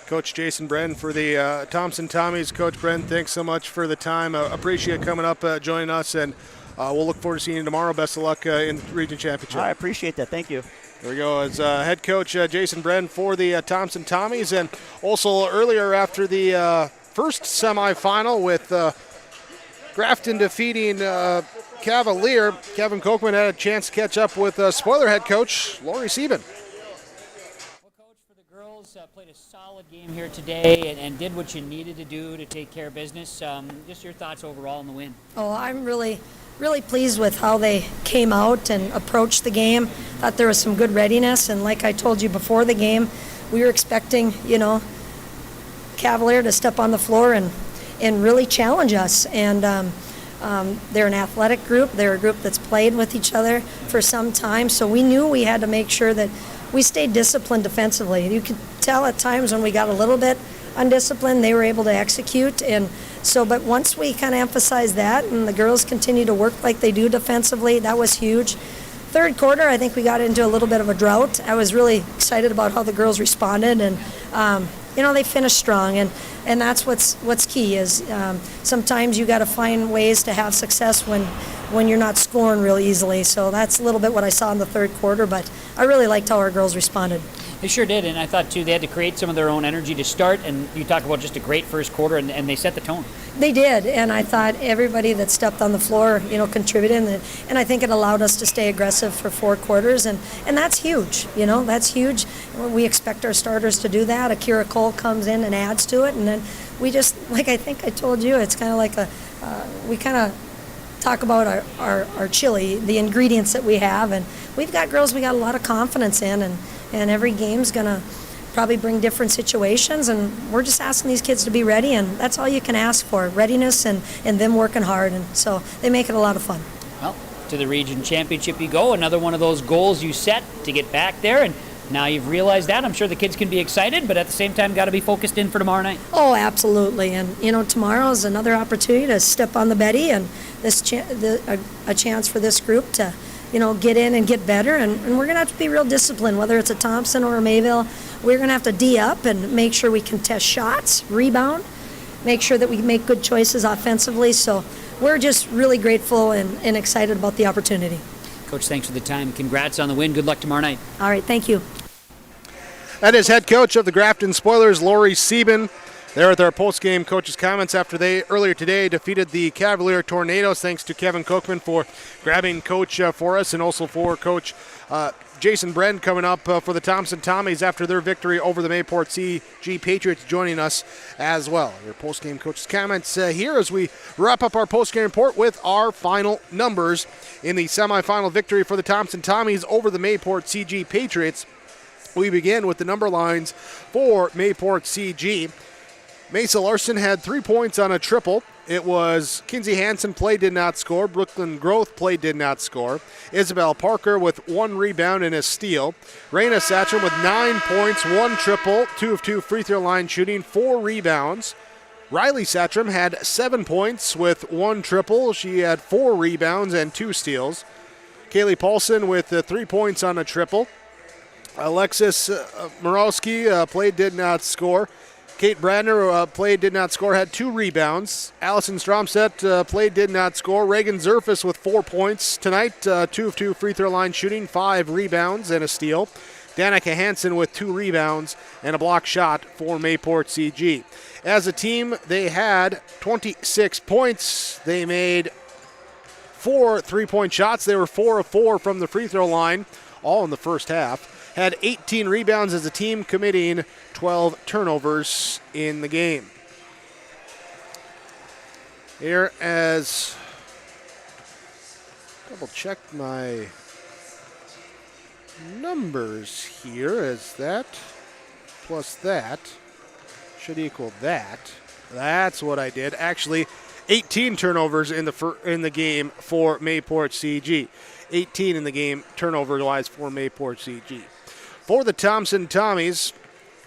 Coach Jason Bren for the Thompson Tommies. Coach Bren, thanks so much for the time. Appreciate coming up, joining us, and we'll look forward to seeing you tomorrow. Best of luck in the region championship. I appreciate that. Thank you. There we go. As head coach Jason Bren for the Thompson Tommies. And also earlier after the first semifinal with Grafton defeating Cavalier, Kevin Kochman had a chance to catch up with spoiler head coach Lori Sieben. Played a solid game here today and did what you needed to do to take care of business. Just your thoughts overall on the win. Oh, I'm really pleased with how they came out and approached the game. Thought there was some good readiness, and like I told you before the game, we were expecting, Cavalier to step on the floor and really challenge us. And they're an athletic group. They're a group that's played with each other for some time, so we knew we had to make sure that we stayed disciplined defensively. You could tell at times when we got a little bit undisciplined, they were able to execute. And so, but once we kind of emphasized that and the girls continue to work like they do defensively, that was huge. Third quarter, I think we got into a little bit of a drought. I was really excited about how the girls responded, and they finished strong. And that's what's key is sometimes you got to find ways to have success when you're not scoring real easily. So that's a little bit what I saw in the third quarter, but I really liked how our girls responded. They sure did, and I thought, too, they had to create some of their own energy to start, and you talk about just a great first quarter, and they set the tone. They did, and I thought everybody that stepped on the floor, contributed, and I think it allowed us to stay aggressive for 4 quarters, and that's huge, that's huge. We expect our starters to do that. Akira Cole comes in and adds to it, and then we just, like I think I told you, it's kind of like we kind of talk about our chili, the ingredients that we have, and we've got girls we got a lot of confidence in, and every game's going to probably bring different situations, and we're just asking these kids to be ready, and that's all you can ask for, readiness and them working hard, and so they make it a lot of fun. Well, to the region championship you go, another one of those goals you set to get back there, and now you've realized that. I'm sure the kids can be excited, but at the same time got to be focused in for tomorrow night. Oh, absolutely, and tomorrow is another opportunity to step on the Betty, and a chance for this group to get in and get better, and we're going to have to be real disciplined, whether it's a Thompson or a Mayville. We're going to have to D up and make sure we contest shots, rebound, make sure that we make good choices offensively. So we're just really grateful and excited about the opportunity. Coach, thanks for the time. Congrats on the win. Good luck tomorrow night. All right, thank you. That is head coach of the Grafton Spoilers, Lori Sieben. There with our post-game coach's comments after they earlier today defeated the Cavalier Tornadoes. Thanks to Kevin Kochman for grabbing coach for us, and also for Coach Jason Bren coming up for the Thompson Tommies after their victory over the Mayport CG Patriots, joining us as well. Your post-game coach's comments here as we wrap up our post-game report with our final numbers in the semifinal victory for the Thompson Tommies over the Mayport CG Patriots. We begin with the number lines for Mayport CG. Mesa Larson had 3 points on a triple. It was Kinsey Hansen, play did not score. Brooklyn Groth, play did not score. Isabel Parker with 1 rebound and a steal. Raina Satcham with 9 points, 1 triple, 2 of 2 free throw line shooting, 4 rebounds. Riley Satcham had 7 points with 1 triple. She had 4 rebounds and 2 steals. Kaylee Paulson with 3 points on a triple. Alexis Morowski, played did not score. Kate Bradner played, did not score, had 2 rebounds. Allison Stromstedt played, did not score. Reagan Zerfus with 4 points tonight, 2 of 2 free throw line shooting, 5 rebounds and a steal. Danica Hansen with 2 rebounds and a block shot for Mayport CG. As a team, they had 26 points. They made 4 3-point shots. They were 4 of 4 from the free throw line, all in the first half. Had 18 rebounds as a team, committing 12 turnovers in the game. Here, as double check my numbers here, as that plus that should equal that. That's what I did. Actually, 18 turnovers in the game for Mayport CG. 18 in the game turnover-wise for Mayport CG. For the Thompson Tommies,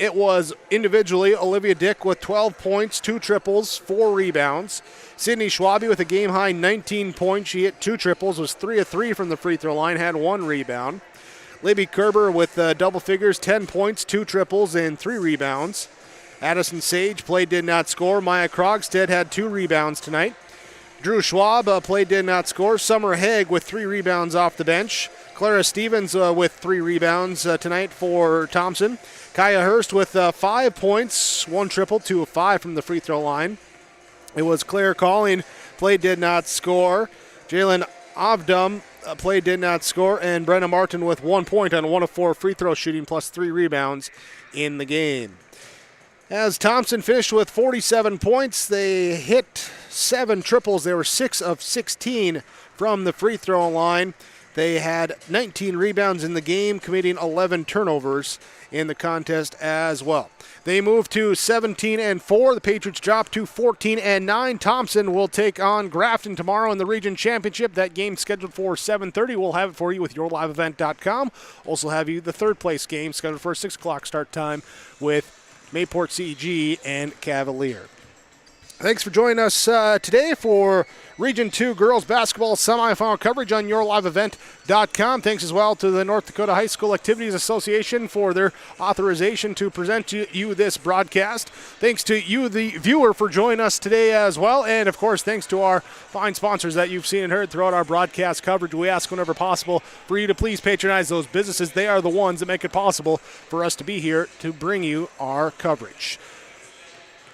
it was individually Olivia Dick with 12 points, 2 triples, 4 rebounds. Sydney Schwabe with a game-high 19 points. She hit 2 triples, was 3 of 3 from the free throw line, had 1 rebound. Libby Kerber with double figures, 10 points, 2 triples, and 3 rebounds. Addison Sage played, did not score. Maya Krogstead had 2 rebounds tonight. Drew Schwab played, did not score. Summer Haig with 3 rebounds off the bench. Clara Stevens with 3 rebounds tonight for Thompson. Kaya Hurst with 5 points, 1 triple, 2 of 5 from the free throw line. It was Claire Calling, played, did not score. Jalen Avdum play did not score, and Brenna Martin with 1 point on 1 of 4 free throw shooting plus 3 rebounds in the game. As Thompson finished with 47 points, they hit 7 triples. They were 6 of 16 from the free throw line. They had 19 rebounds in the game, committing 11 turnovers in the contest as well. They moved to 17-4. The Patriots dropped to 14-9. Thompson will take on Grafton tomorrow in the region championship. That game scheduled for 7:30. We'll have it for you with yourliveevent.com. Also have you the third place game scheduled for a 6 o'clock start time with Mayport CEG and Cavalier. Thanks for joining us today for Region 2 girls basketball semifinal coverage on yourliveevent.com. Thanks as well to the North Dakota High School Activities Association for their authorization to present to you this broadcast. Thanks to you, the viewer, for joining us today as well. And, of course, thanks to our fine sponsors that you've seen and heard throughout our broadcast coverage. We ask whenever possible for you to please patronize those businesses. They are the ones that make it possible for us to be here to bring you our coverage.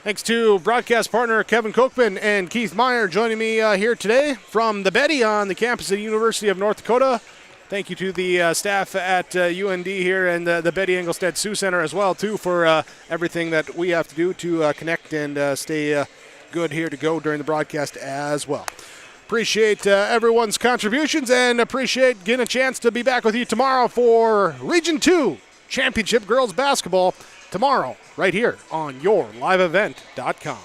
Thanks to broadcast partner Kevin Kochman and Keith Meyer joining me here today from the Betty on the campus of the University of North Dakota. Thank you to the staff at UND here and the Betty Engelstad Sioux Center as well, too, for everything that we have to do to connect and stay good here to go during the broadcast as well. Appreciate everyone's contributions and appreciate getting a chance to be back with you tomorrow for Region 2 Championship Girls Basketball. Tomorrow, right here on yourliveevent.com.